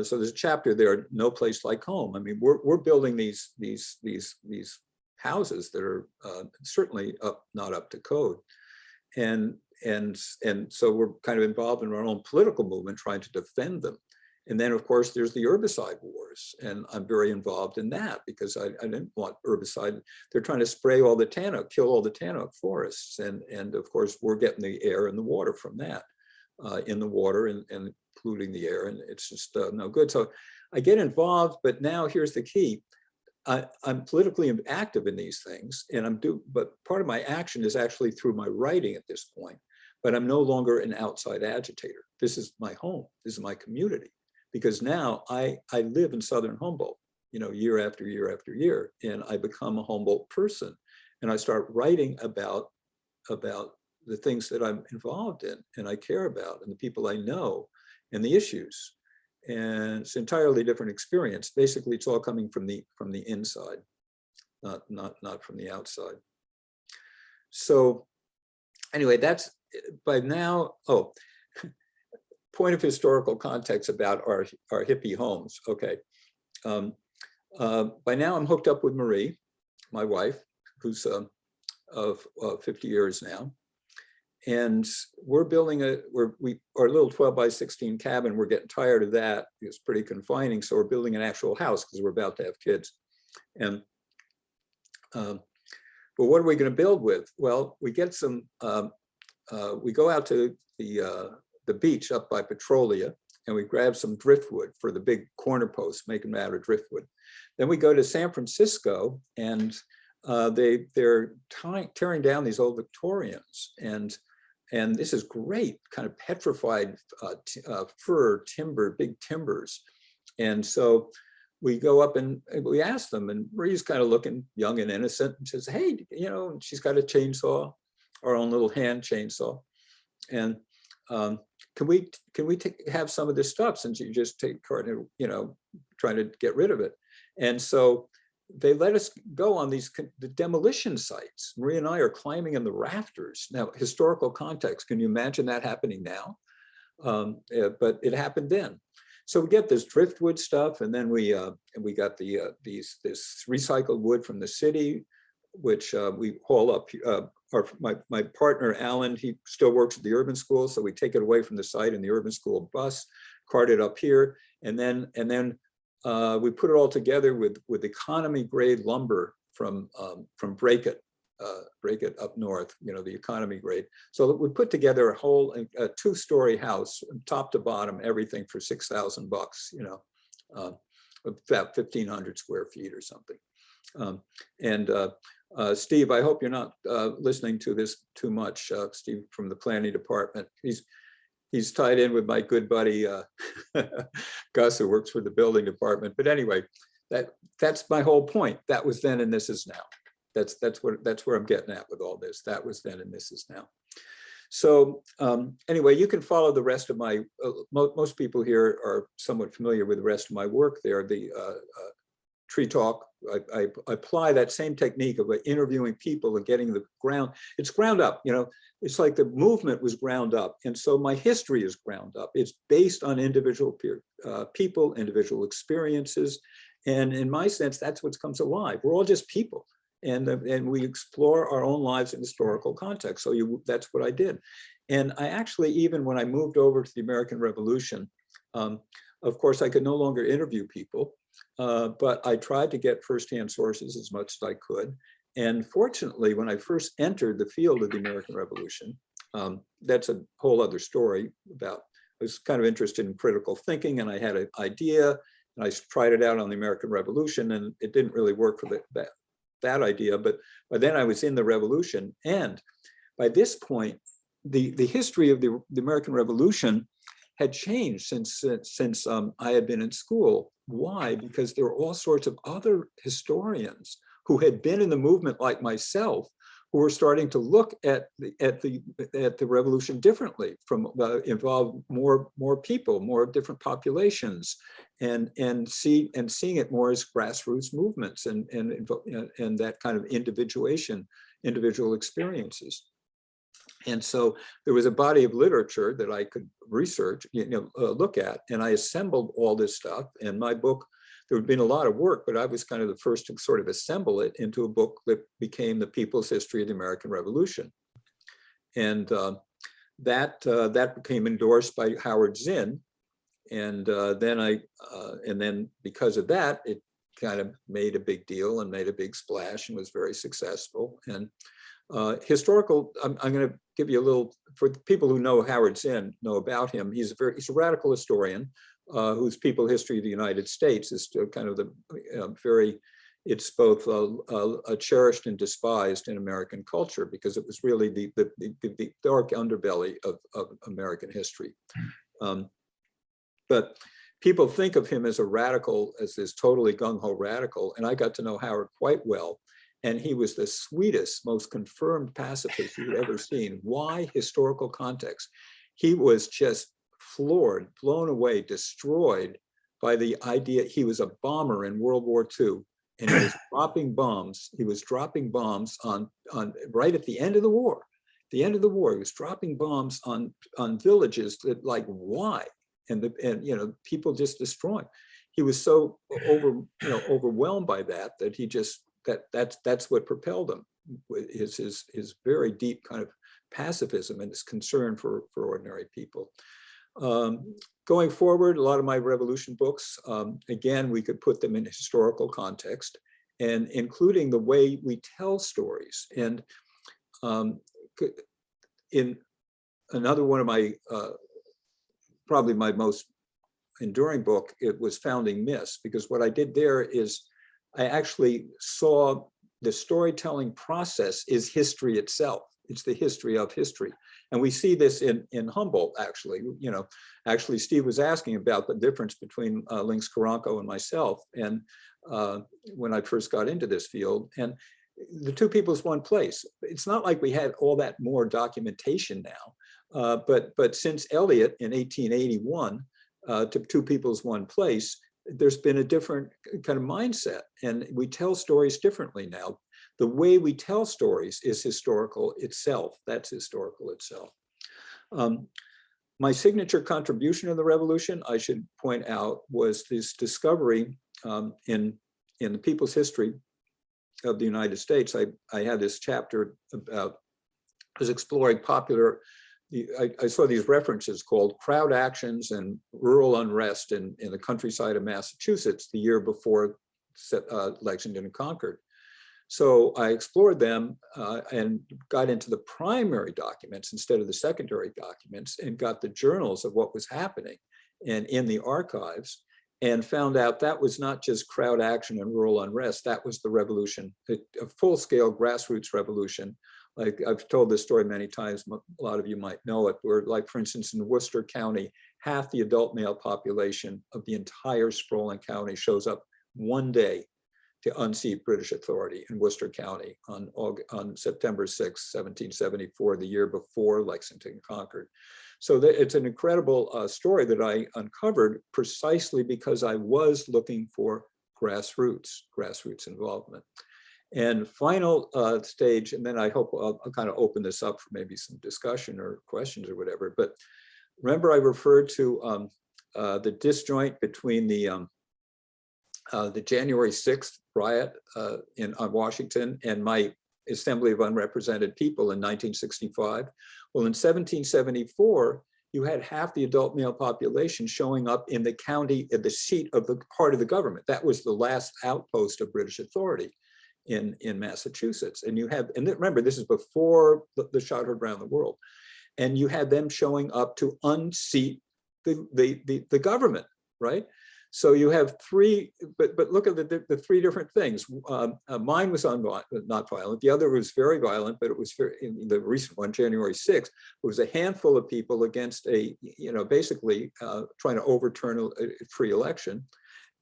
so there's a chapter there, No Place Like Home. I mean, we're building these houses that are certainly not up to code, and so we're kind of involved in our own political movement trying to defend them. And then, of course, there's the Herbicide Wars, and I'm very involved in that because I didn't want herbicide. They're trying to spray all the tan oak, kill all the tan oak forests, and of course, we're getting the air and the water from that, in the water and polluting the air, and it's just no good. So I get involved, but now here's the key. I'm politically active in these things, and but part of my action is actually through my writing at this point, but I'm no longer an outside agitator. This is my home, this is my community. Because now I live in Southern Humboldt, you know, year after year after year, and I become a Humboldt person, and I start writing about the things that I'm involved in and I care about, and the people I know, and the issues. And it's an entirely different experience. Basically, it's all coming from the inside, not from the outside. So anyway, that's by now. Oh. Point of historical context about our hippie homes. Okay. By now I'm hooked up with Marie, my wife, who's of 50 years now. And we're building our little 12 by 16 cabin. We're getting tired of that. It's pretty confining. So we're building an actual house because we're about to have kids. And but what are we going to build with? Well, we get some, we go out to the beach up by Petrolia, and we grab some driftwood for the big corner posts, make them out of driftwood. Then we go to San Francisco, and they're tearing down these old Victorians, and this is great, kind of petrified fir timber, big timbers. And so we go up and we ask them, and Marie's kind of looking young and innocent, and says, "Hey, you know," and she's got a chainsaw, our own little hand chainsaw, and can we have some of this stuff, since you just take part in, you know, trying to get rid of it. And so they let us go on the demolition sites. Marie and I are climbing in the rafters. Now, historical context, can you imagine that happening now? But it happened then. So we get this driftwood stuff, and then we got this recycled wood from the city, which we haul up. My partner, Alan, he still works at the urban school, so we take it away from the site in the urban school bus, cart it up here, and then we put it all together with economy grade lumber from Break It up north, you know, the economy grade. So we put together a whole 2-story house, top to bottom, everything for $6,000 bucks, you know, about 1,500 square feet or something. Steve, I hope you're not listening to this too much. Steve from the planning department. He's tied in with my good buddy Gus, who works for the building department. But anyway, that's my whole point. That was then, and this is now. That's where I'm getting at with all this. That was then, and this is now. So anyway, you can follow the rest of my. Most people here are somewhat familiar with the rest of my work there. The tree talk. I apply that same technique of interviewing people and getting the ground. It's ground up, you know, it's like the movement was ground up. And so my history is ground up. It's based on individual people, individual experiences. And in my sense, that's what comes alive. We're all just people. And we explore our own lives in historical context. So that's what I did. And I actually, even when I moved over to the American Revolution, of course, I could no longer interview people, but I tried to get firsthand sources as much as I could. And fortunately, when I first entered the field of the American Revolution, that's a whole other story about, I was kind of interested in critical thinking, and I had an idea, and I tried it out on the American Revolution, and it didn't really work for that idea. But by then I was in the revolution. And by this point, the history of the American Revolution had changed since I had been in school. Why? Because there were all sorts of other historians who had been in the movement like myself, who were starting to look at the revolution differently, from involve more people, more different populations, and seeing it more as grassroots movements and that kind of individual experiences. And so there was a body of literature that I could research, look at, and I assembled all this stuff. And my book, there had been a lot of work, but I was kind of the first to sort of assemble it into a book that became The People's History of the American Revolution. And that became endorsed by Howard Zinn. And then because of that, it kind of made a big deal and made a big splash and was very successful. And historical, I'm going to give you a little, for the people who know Howard Zinn, know about him. He's a radical historian whose People History of the United States is still kind of it's both cherished and despised in American culture, because it was really the dark underbelly of American history. But people think of him as a radical, as this totally gung-ho radical, and I got to know Howard quite well. And he was the sweetest, most confirmed pacifist you'd ever seen. Why? Historical context. He was just floored, blown away, destroyed by the idea. He was a bomber in World War II, and he was dropping bombs. He was dropping bombs on right at the end of the war. The end of the war, he was dropping bombs on villages that, like, why? And people just destroying. He was so overwhelmed by that he just, that's what propelled him, is his very deep kind of pacifism and his concern for ordinary people. Going forward, a lot of my revolution books, again, we could put them in historical context, and including the way we tell stories. And in another one of my, probably my most enduring book, it was Founding Myths, because what I did there is I actually saw the storytelling process is history itself. It's the history of history. And we see this in Humboldt, actually. Actually, Steve was asking about the difference between Lynx Karanko and myself, and when I first got into this field. And the two peoples, one place. It's not like we had all that more documentation now, but since Eliot in 1881, to two peoples, one place, there's been a different kind of mindset, and we tell stories differently now. The way we tell stories is historical itself. That's historical itself. My signature contribution to the revolution, I should point out, was this discovery in the People's History of the United States. I had this chapter about, I was exploring popular, I saw these references called Crowd Actions and Rural Unrest in the countryside of Massachusetts the year before Lexington and Concord. So I explored them and got into the primary documents instead of the secondary documents, and got the journals of what was happening and in the archives, and found out that was not just crowd action and rural unrest, that was the revolution, a full-scale grassroots revolution. Like I've told this story many times, a lot of you might know it, where, like, for instance, in Worcester County, half the adult male population of the entire sprawling county shows up one day to unseat British authority in Worcester County on September 6, 1774, the year before Lexington conquered. So it's an incredible story that I uncovered precisely because I was looking for grassroots involvement. And final stage, and then I hope I'll kind of open this up for maybe some discussion or questions or whatever. But remember, I referred to the disjoint between the January 6th riot on Washington and my Assembly of Unrepresented People in 1965. Well, in 1774, you had half the adult male population showing up in the county, at the seat of the part of the government. That was the last outpost of British authority in Massachusetts. And you have, and remember, this is before the shot heard around the world. And you had them showing up to unseat the government, right? So you have three, but look at the three different things. Mine was not violent. The other was very violent, but it was in the recent one, January 6th, it was a handful of people against a, basically trying to overturn a free election.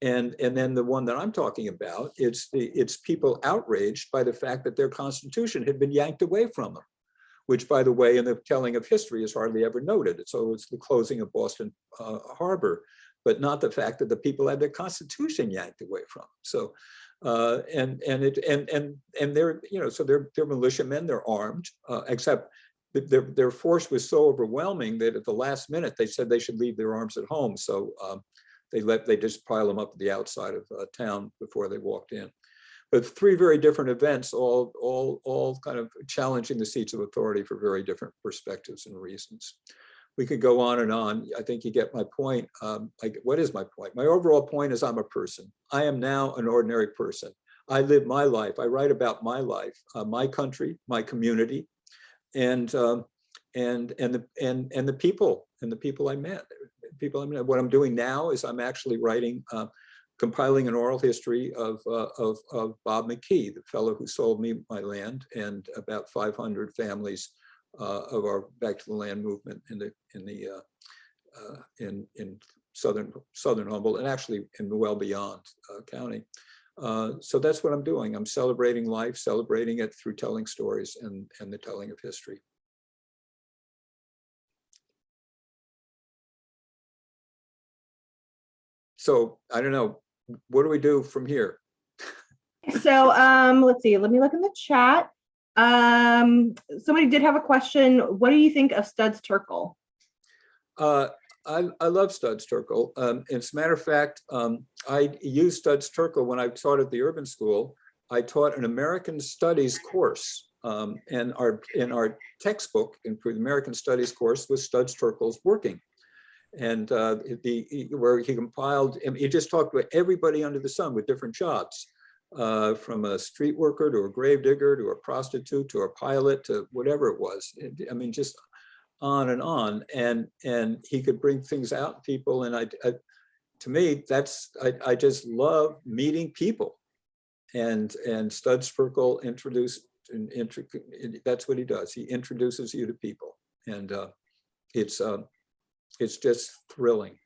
And then the one that I'm talking about, it's people outraged by the fact that their constitution had been yanked away from them, which, by the way, in the telling of history is hardly ever noted. So it's the closing of Boston Harbor, but not the fact that the people had their constitution yanked away from them. So, and they're, so they're militiamen, they're armed, except their force was so overwhelming that at the last minute they said they should leave their arms at home. So they just pile them up at the outside of town before they walked in. But three very different events, all kind of challenging the seats of authority for very different perspectives and reasons. We could go on and on. I think you get my point. What is my point? My overall point is I'm a person. I am now an ordinary person. I live my life. I write about my life, my country, my community, and the people I met. What I'm doing now is I'm actually writing, compiling an oral history of Bob McKee, the fellow who sold me my land, and about 500 families of our Back to the Land movement in southern Humboldt, and actually in the well beyond county. So that's what I'm doing. I'm celebrating life, celebrating it through telling stories and the telling of history. So I don't know, what do we do from here? So let's see, let me look in the chat. Somebody did have a question. What do you think of Studs Terkel? I love Studs Terkel. As a matter of fact, I used Studs Terkel when I taught at the urban school. I taught an American Studies course, and in our textbook for the American Studies course was Studs Terkel's Working. And where he compiled, he just talked to everybody under the sun with different jobs. From a street worker to a grave digger to a prostitute to a pilot to whatever it was. I mean, just on and on. And he could bring things out in people. And to me, I just love meeting people. And Studs Terkel introduced, that's what he does. He introduces you to people. And it's just thrilling.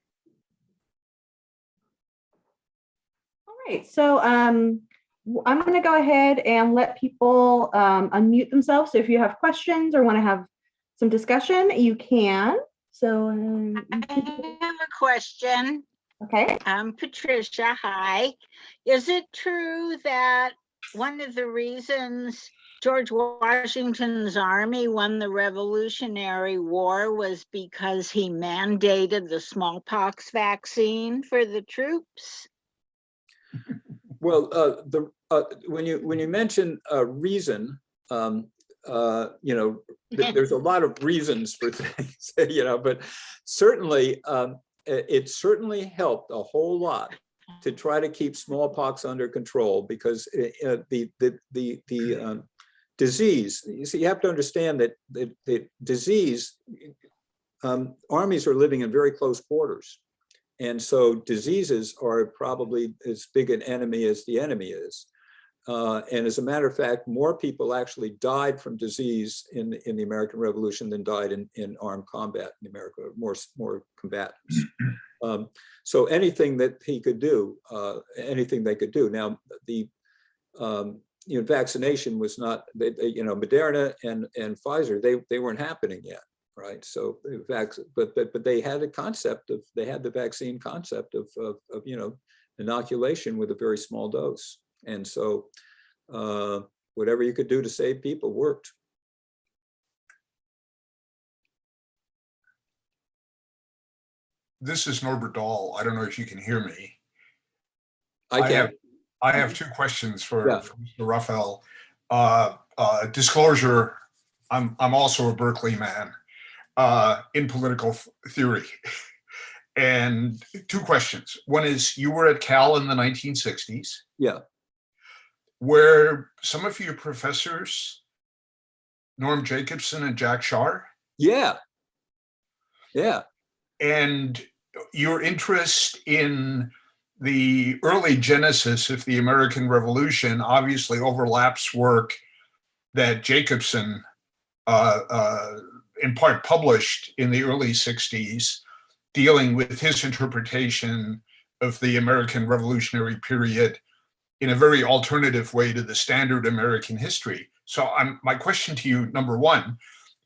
All right, so I'm going to go ahead and let people unmute themselves. So if you have questions or want to have some discussion, you can. So I have a question. Okay. Patricia, hi. Is it true that one of the reasons George Washington's army won the Revolutionary War was because he mandated the smallpox vaccine for the troops? Well, when you mention reason, there's a lot of reasons for things, but certainly it certainly helped a whole lot to try to keep smallpox under control, because the disease, you see, you have to understand that the disease, armies are living in very close quarters. And so diseases are probably as big an enemy as the enemy is. And as a matter of fact, more people actually died from disease in the American Revolution than died in armed combat in America, more combatants. So anything that he could do, anything they could do. Now, the vaccination was not, Moderna and Pfizer, they weren't happening yet. Right. So, but they had a concept of, they had the vaccine concept of inoculation with a very small dose. And so whatever you could do to save people worked. This is Norbert Dahl. I don't know if you can hear me. I can. I have two questions for, Yeah. for Mr. Raphael. Disclosure, I'm also a Berkeley man in political theory. And two questions. One is, you were at Cal in the 1960s. Yeah. Were some of your professors Norm Jacobson and Jack Shar? Yeah. Yeah. And your interest in the early genesis of the American Revolution obviously overlaps work that Jacobson in part published in the early 60s, dealing with his interpretation of the American Revolutionary period in a very alternative way to the standard American history. So my question to you, number one,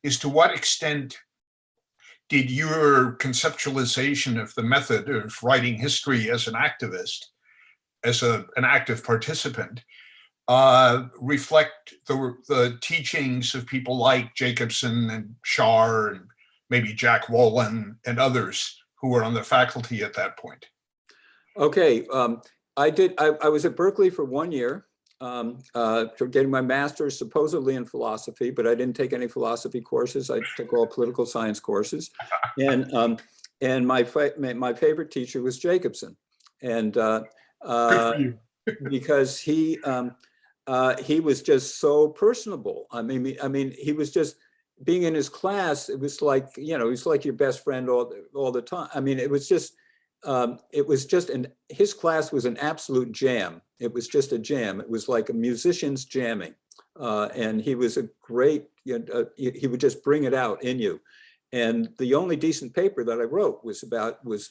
is to what extent did your conceptualization of the method of writing history as an activist, as an active participant, reflect the teachings of people like Jacobson and Shar and maybe Jack Wolin and others who were on the faculty at that point? Okay. I was at Berkeley for 1 year, for getting my master's supposedly in philosophy, but I didn't take any philosophy courses. I took all political science courses, and my favorite teacher was Jacobson, and Good for you. because he was just so personable. I mean, he was just, being in his class, it was like, he was like your best friend all the time. I mean, it was just, his class was an absolute jam. It was just a jam. It was like a musician's jamming. And he was a great, he would just bring it out in you. And the only decent paper that I wrote was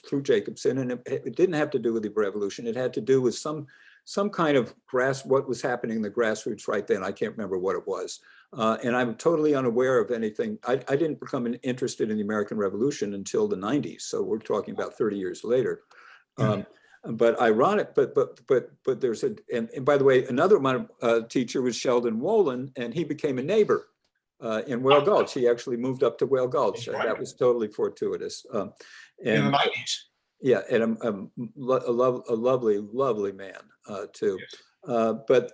through Jacobson, and it didn't have to do with the revolution. It had to do with some kind of what was happening in the grassroots right then. I can't remember what it was. And I'm totally unaware of anything. I didn't become interested in the American Revolution until the 90s. So we're talking about 30 years later. But ironic, but there's and by the way, another of my teacher was Sheldon Wolin, and he became a neighbor in Whale Gulch. He actually moved up to Whale Gulch. Right. That was totally fortuitous. In the 90s. Yeah, and a lovely, lovely man too. But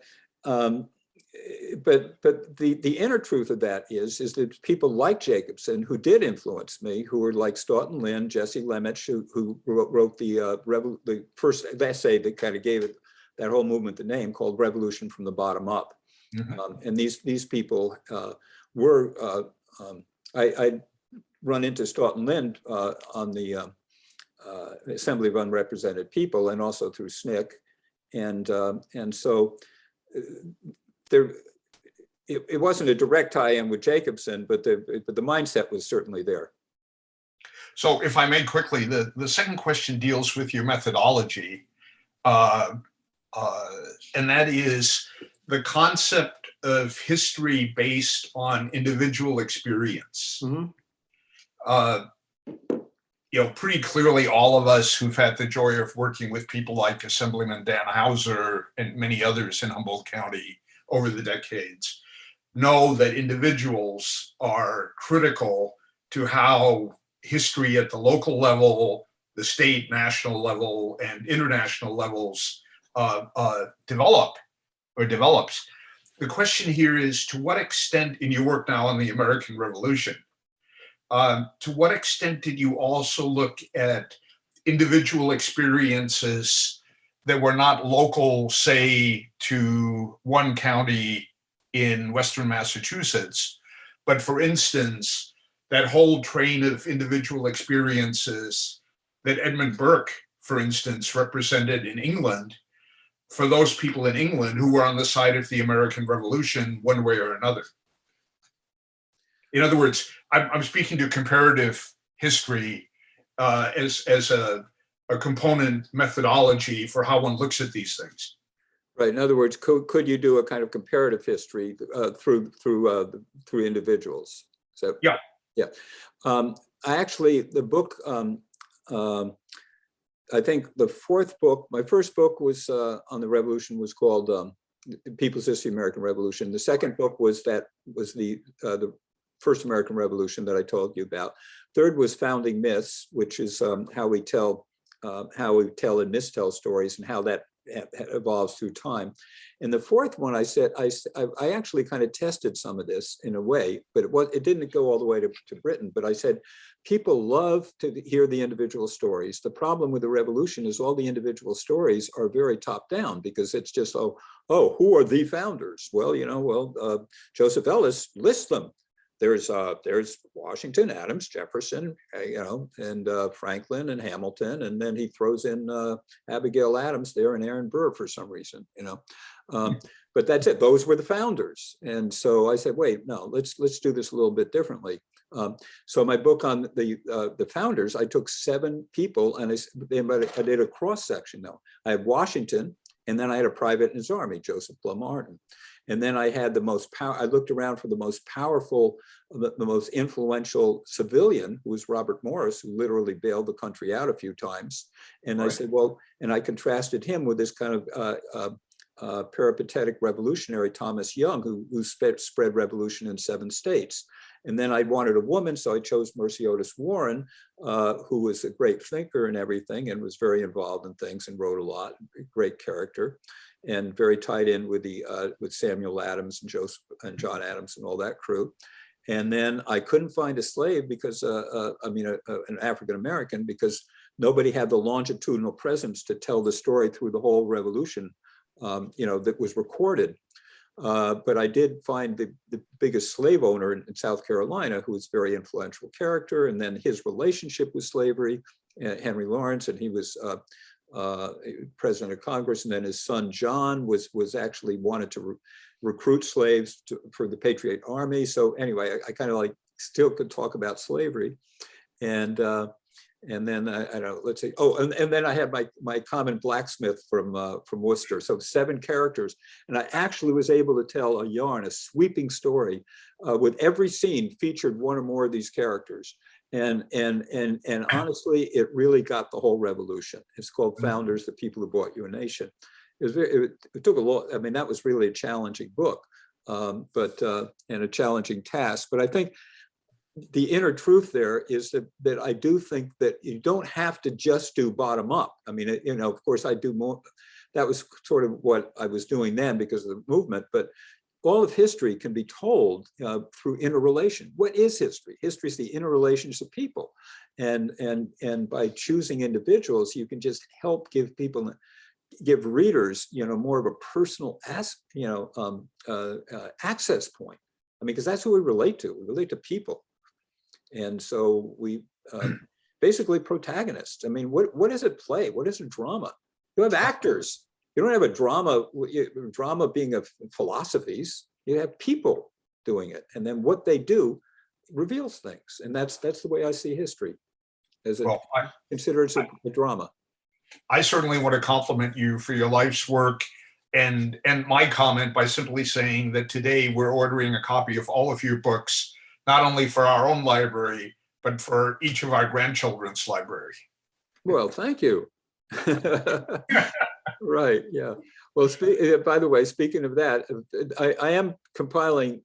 the inner truth of that is that people like Jacobson, who did influence me, who were like Stoughton Lynn, Jesse Lemich, who wrote the first essay that kind of gave it, that whole movement, the name, called Revolution from the Bottom Up. Mm-hmm. And these people were, I run into Stoughton Lynn on the Assembly of Unrepresented People, and also through SNCC. And so it wasn't a direct tie-in with Jacobson, but the mindset was certainly there. So if I may quickly, the second question deals with your methodology, and that is the concept of history based on individual experience. Mm-hmm. Pretty clearly, all of us who've had the joy of working with people like Assemblyman Dan Hauser and many others in Humboldt County over the decades know that individuals are critical to how history at the local level, the state, national level, and international levels develops. The question here is, to what extent, in your work now on the American Revolution, to what extent did you also look at individual experiences that were not local, say, to one county in Western Massachusetts, but for instance, that whole train of individual experiences that Edmund Burke, for instance, represented in England, for those people in England who were on the side of the American Revolution one way or another? In other words, I'm speaking to comparative history as a component methodology for how one looks at these things. Right. In other words, could you do a kind of comparative history through individuals? So yeah. I actually, the book I think the fourth book, my first book was on the revolution, was called People's History of the American Revolution. The second book was the first American Revolution that I told you about. Third was Founding Myths, which is how we tell and mistell stories and how that evolves through time. And the fourth one, I said, I actually kind of tested some of this in a way, but it didn't go all the way to Britain. But I said, people love to hear the individual stories. The problem with the revolution is all the individual stories are very top down, because it's just, oh, who are the founders? Well, Joseph Ellis lists them. There's Washington, Adams, Jefferson, and Franklin and Hamilton, and then he throws in Abigail Adams there and Aaron Burr for some reason, But that's it. Those were the founders, and so I said, wait, no, let's do this a little bit differently. So my book on the founders, I took 7 people, and I did a cross section. Though I had Washington, and then I had a private in his army, Joseph Plum Martin. And then I had I looked around for the most powerful, the most influential civilian, who was Robert Morris, who literally bailed the country out a few times. And right. I said, well, and I contrasted him with this kind of peripatetic revolutionary, Thomas Young, who spread revolution in 7 states. And then I wanted a woman, so I chose Mercy Otis Warren, who was a great thinker and everything, and was very involved in things and wrote a lot, great character, and very tied in with with Samuel Adams and Joseph and John Adams and all that crew. And then I couldn't find a slave because, an African-American, because nobody had the longitudinal presence to tell the story through the whole revolution, that was recorded. But I did find the biggest slave owner in South Carolina, who was a very influential character, and then his relationship with slavery, Henry Lawrence, and he was president of Congress, and then his son John was actually wanted to recruit slaves for the Patriot Army. So anyway, I kind of still could talk about slavery, and then I don't know, let's see. Oh, and then I had my common blacksmith from Worcester. So 7 characters, and I actually was able to tell a sweeping story, with every scene featured one or more of these characters. And honestly, it really got the whole revolution. It's called Founders, the People Who Bought You a Nation. It took a lot. I mean, that was really a challenging book, and a challenging task. But I think the inner truth there is that I do think that you don't have to just do bottom up. I mean, of course, I do more. That was sort of what I was doing then because of the movement. But all of history can be told through interrelation. What is history? History is the interrelations of people, and by choosing individuals, you can just help give readers, more of a personal access point. I mean, because that's who we relate to. We relate to people, and so we basically protagonists. I mean, what is a play? What is a drama? You have actors. You don't have a drama being of philosophies. You have people doing it, and then what they do reveals things, and that's the way I see history. Consider it a drama. I certainly want to compliment you for your life's work, and my comment by simply saying that today we're ordering a copy of all of your books, not only for our own library, but for each of our grandchildren's library. Well, thank you. Right. Yeah. Well, by the way, speaking of that, I am compiling,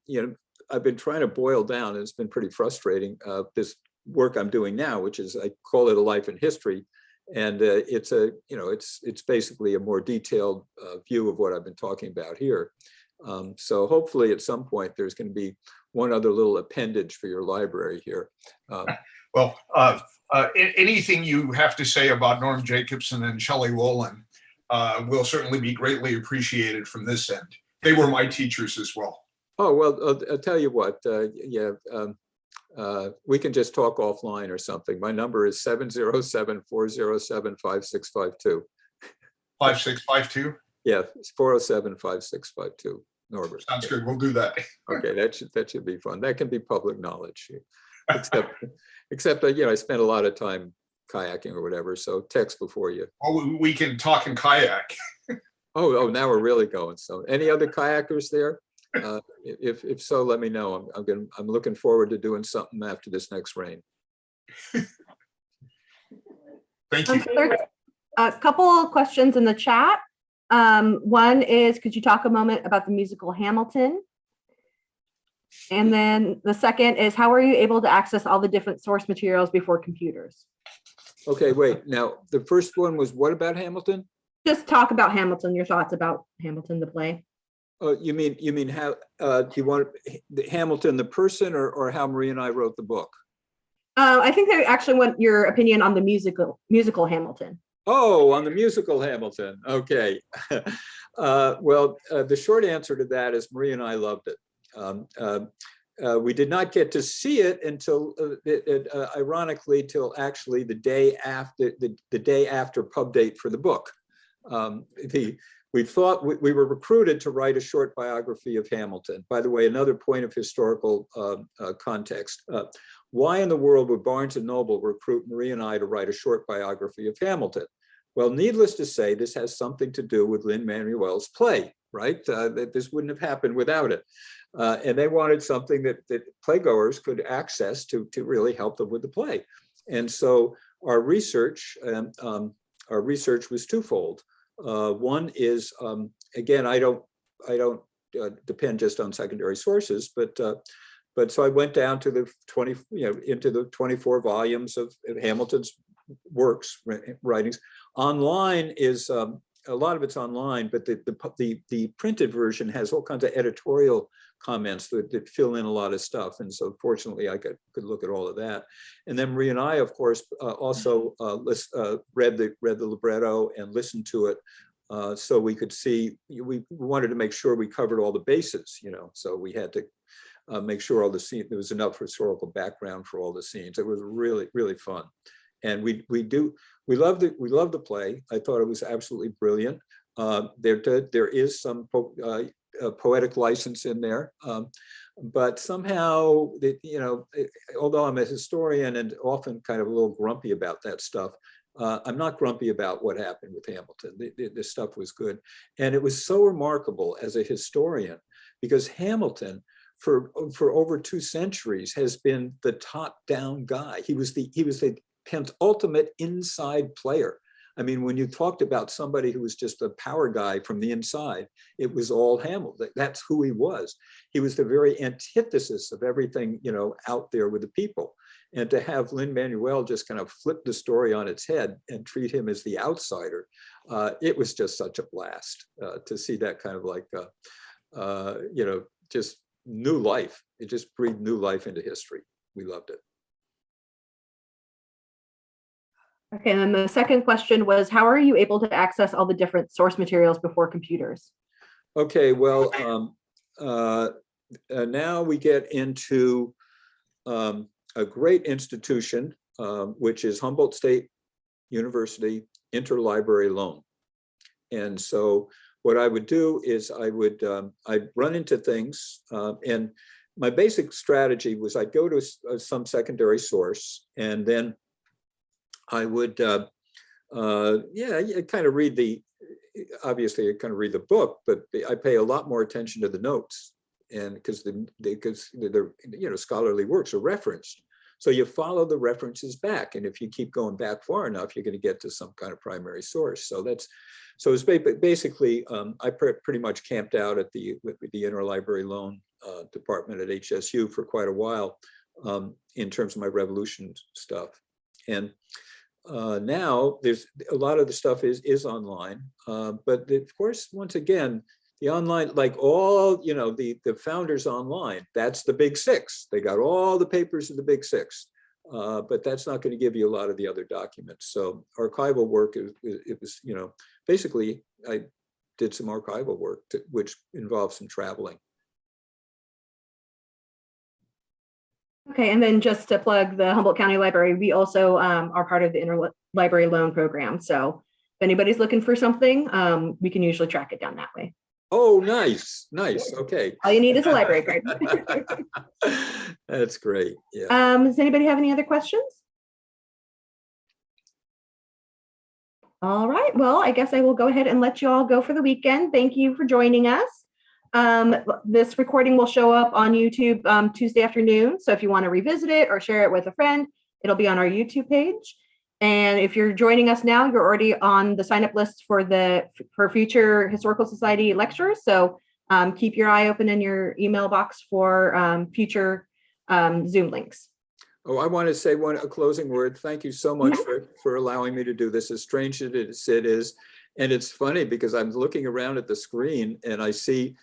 I've been trying to boil down, and it's been pretty frustrating, this work I'm doing now, which is, I call it A Life in History. And it's basically a more detailed view of what I've been talking about here. So hopefully at some point, there's going to be one other little appendage for your library here. Anything you have to say about Norm Jacobson and Shelley Wolin will certainly be greatly appreciated from this end. They were my teachers as well. Oh, well, I'll tell you what, we can just talk offline or something. My number is 707-407-5652. 5652? Yeah, it's 407-5652. Norbert. Sounds good. We'll do that. Okay, that should be fun. That can be public knowledge. Except I spent a lot of time kayaking or whatever. So text before you. Oh, we can talk in kayak. Oh, now we're really going. So, any other kayakers there? If so, let me know. I'm looking forward to doing something after this next rain. Thank you. A couple of questions in the chat. One is, could you talk a moment about the musical Hamilton? And then the second is, how are you able to access all the different source materials before computers? Okay, wait. Now, the first one was what about Hamilton? Just talk about Hamilton, your thoughts about Hamilton, the play. Oh, you mean how, do you want Hamilton, the person, or how Marie and I wrote the book? I think they actually want your opinion on the musical Hamilton. Oh, on the musical Hamilton. Okay. Well, the short answer to that is Marie and I loved it. We did not get to see it until, ironically, till actually the day after pub date for the book. We thought we were recruited to write a short biography of Hamilton. By the way, another point of historical context. Why in the world would Barnes and Noble recruit Marie and I to write a short biography of Hamilton? Well, needless to say, this has something to do with Lin-Manuel's play, right? That this wouldn't have happened without it. And they wanted something that playgoers could access to really help them with the play. And so our research was twofold. One is, again, I don't depend just on secondary sources, but so I went down to the into the 24 volumes of Hamilton's works, writings. Online is a lot of it's online, but the printed version has all kinds of editorial comments that fill in a lot of stuff. And so fortunately I could look at all of that. And then Marie and I, of course, also read the libretto and listened to it. So we could see, we wanted to make sure we covered all the bases, so we had to make sure all the scenes, there was enough historical background for all the scenes. It was really, really fun. And we loved the play. I thought it was absolutely brilliant. There is some poetic license in there, but somehow, although I'm a historian and often kind of a little grumpy about that stuff, I'm not grumpy about what happened with Hamilton. The stuff was good, and it was so remarkable as a historian because Hamilton, for over 2 centuries, has been the top-down guy. He was the penultimate inside player. I mean, when you talked about somebody who was just a power guy from the inside, it was all Hamilton. That's who he was. He was the very antithesis of everything, out there with the people. And to have Lin-Manuel just kind of flip the story on its head and treat him as the outsider, it was just such a blast to see that kind of like, just new life. It just breathed new life into history. We loved it. Okay, and then the second question was, how are you able to access all the different source materials before computers? Okay, well, now we get into a great institution, which is Humboldt State University Interlibrary Loan. And so what I would do is I'd run into things, and my basic strategy was I'd go to some secondary source, and then I would, kind of read obviously I kind of read the book, but I pay a lot more attention to the notes, and because they're scholarly works are referenced. So you follow the references back, and if you keep going back far enough, you're going to get to some kind of primary source. So it's basically I pretty much camped out at the Interlibrary Loan department at HSU for quite a while in terms of my revolution stuff. And now there's a lot of the stuff is online, but of course, once again, the online, like all, the founders online, that's the big 6. They got all the papers of the big 6, but that's not going to give you a lot of the other documents. So archival work, it was, basically I did some archival work which involves some traveling. Okay, and then just to plug the Humboldt County Library, we also are part of the Interlibrary Loan Program. So if anybody's looking for something, we can usually track it down that way. Oh, nice. Okay. All you need is a library card. That's great. Yeah. Does anybody have any other questions? All right. Well, I guess I will go ahead and let you all go for the weekend. Thank you for joining us. This recording will show up on YouTube Tuesday afternoon. So if you want to revisit it or share it with a friend, it'll be on our YouTube page. And if you're joining us now, you're already on the sign up list for future Historical Society lectures. So keep your eye open in your email box for future Zoom links. Oh, I want to say a closing word. Thank you so much for allowing me to do this, as strange as it is. And it's funny because I'm looking around at the screen and I see,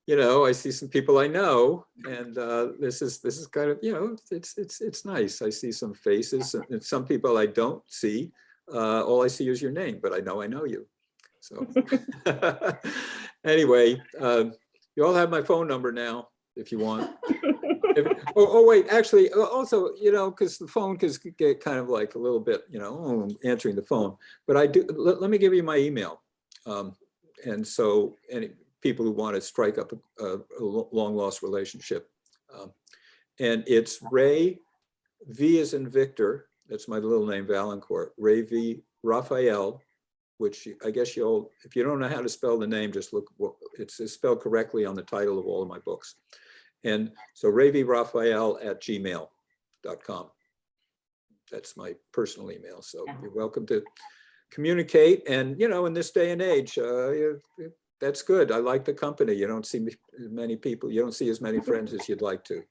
I see some people I know, and this is kind of, it's nice. I see some faces, and some people I don't see. All I see is your name, but I know you. So anyway, you all have my phone number now if you want. Wait, actually, also, because the phone can get kind of like a little bit, answering the phone, but I do, let me give you my email. And so any people who want to strike up a long lost relationship. And it's Ray, V as in Victor, that's my little name, Valancourt, Ray V, Raphael, which I guess if you don't know how to spell the name, just look, it's spelled correctly on the title of all of my books. And so rayvraphael@gmail.com. That's my personal email. So you're welcome to communicate. And, in this day and age, that's good. I like the company. You don't see many people. You don't see as many friends as you'd like to.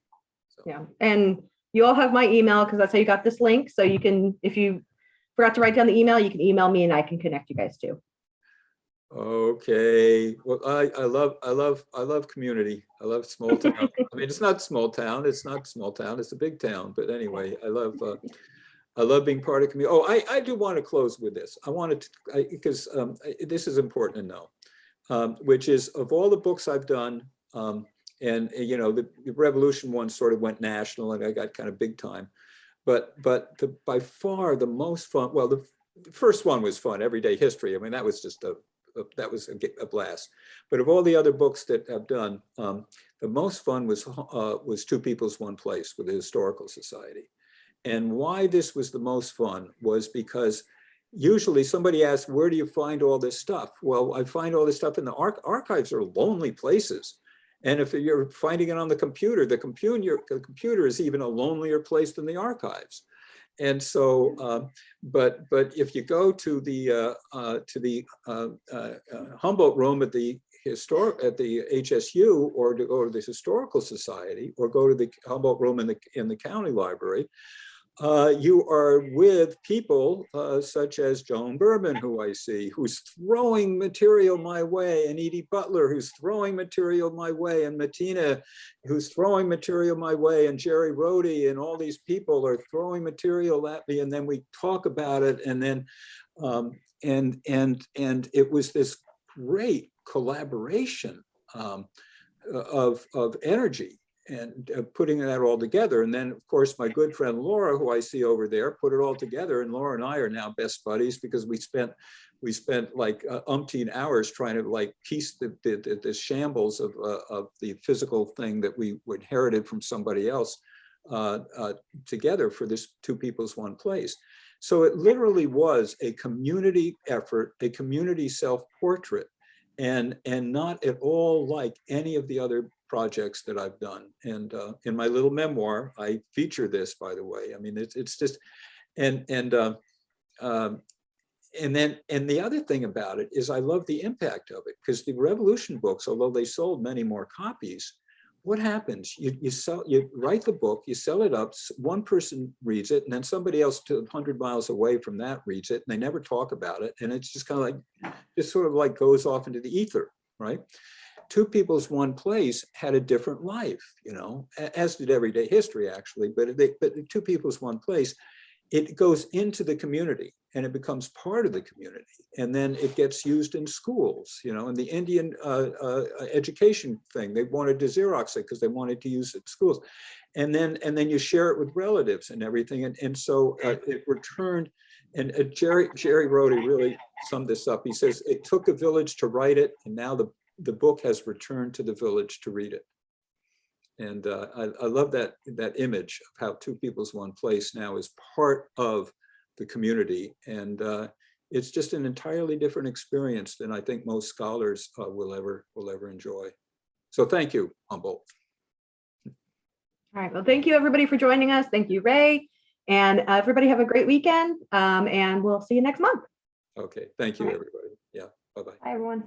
So. Yeah. And you all have my email because that's how you got this link. So you can, if you forgot to write down the email, you can email me and I can connect you guys too. Okay. Well, I love community. I love small town. I mean, it's not small town. It's a big town. But anyway, I love being part of community. Oh, I do want to close with this. I wanted to, because this is important to know, which is of all the books I've done, and the Revolution one sort of went national and I got kind of big time. But by far the most fun, well, the first one was fun, Everyday History. I mean, that was just a blast. But of all the other books that I've done, the most fun was Two Peoples, One Place with the Historical Society. And why this was the most fun was because usually somebody asks, where do you find all this stuff? Well, I find all this stuff in the archives are lonely places. And if you're finding it on the computer is even a lonelier place than the archives. And so, but if you go to the Humboldt room at the HSU, or to go to the Historical Society, or go to the Humboldt room in the county library, you are with people such as Joan Berman, who I see, who's throwing material my way, and Edie Butler, who's throwing material my way, and Martina, who's throwing material my way, and Jerry Rhodey, and all these people are throwing material at me, and then we talk about it, and then and it was this great collaboration of energy. And putting that all together. And then, of course, my good friend Laura, who I see over there, put it all together. And Laura and I are now best buddies because we spent like umpteen hours trying to like piece the shambles of the physical thing that we inherited from somebody else together for this Two Peoples, One Place. So it literally was a community effort, a community self-portrait, and not at all like any of the other projects that I've done. And in my little memoir, I feature this, by the way. I mean, it's just, and the other thing about it is I love the impact of it, because the Revolution books, although they sold many more copies, what happens? You write the book, you sell it up, one person reads it, and then somebody else 100 miles away from that reads it, and they never talk about it. And it's just kind of like, just sort of like goes off into the ether, right? Two Peoples, One Place had a different life, as did Everyday History, actually. But Two Peoples, One Place, it goes into the community and it becomes part of the community. And then it gets used in schools, in the Indian education thing. They wanted to Xerox it because they wanted to use it in schools. And then you share it with relatives and everything. And so it returned. And Jerry Rhodey really summed this up. He says, it took a village to write it, and now the book has returned to the village to read it. And I love that image of how Two Peoples, One Place now is part of the community. And it's just an entirely different experience than I think most scholars will ever enjoy. So thank you, Humboldt. All right, well, thank you everybody for joining us. Thank you, Ray. And everybody have a great weekend, and we'll see you next month. Okay, thank you, All right. everybody. Yeah, bye-bye. Bye, everyone.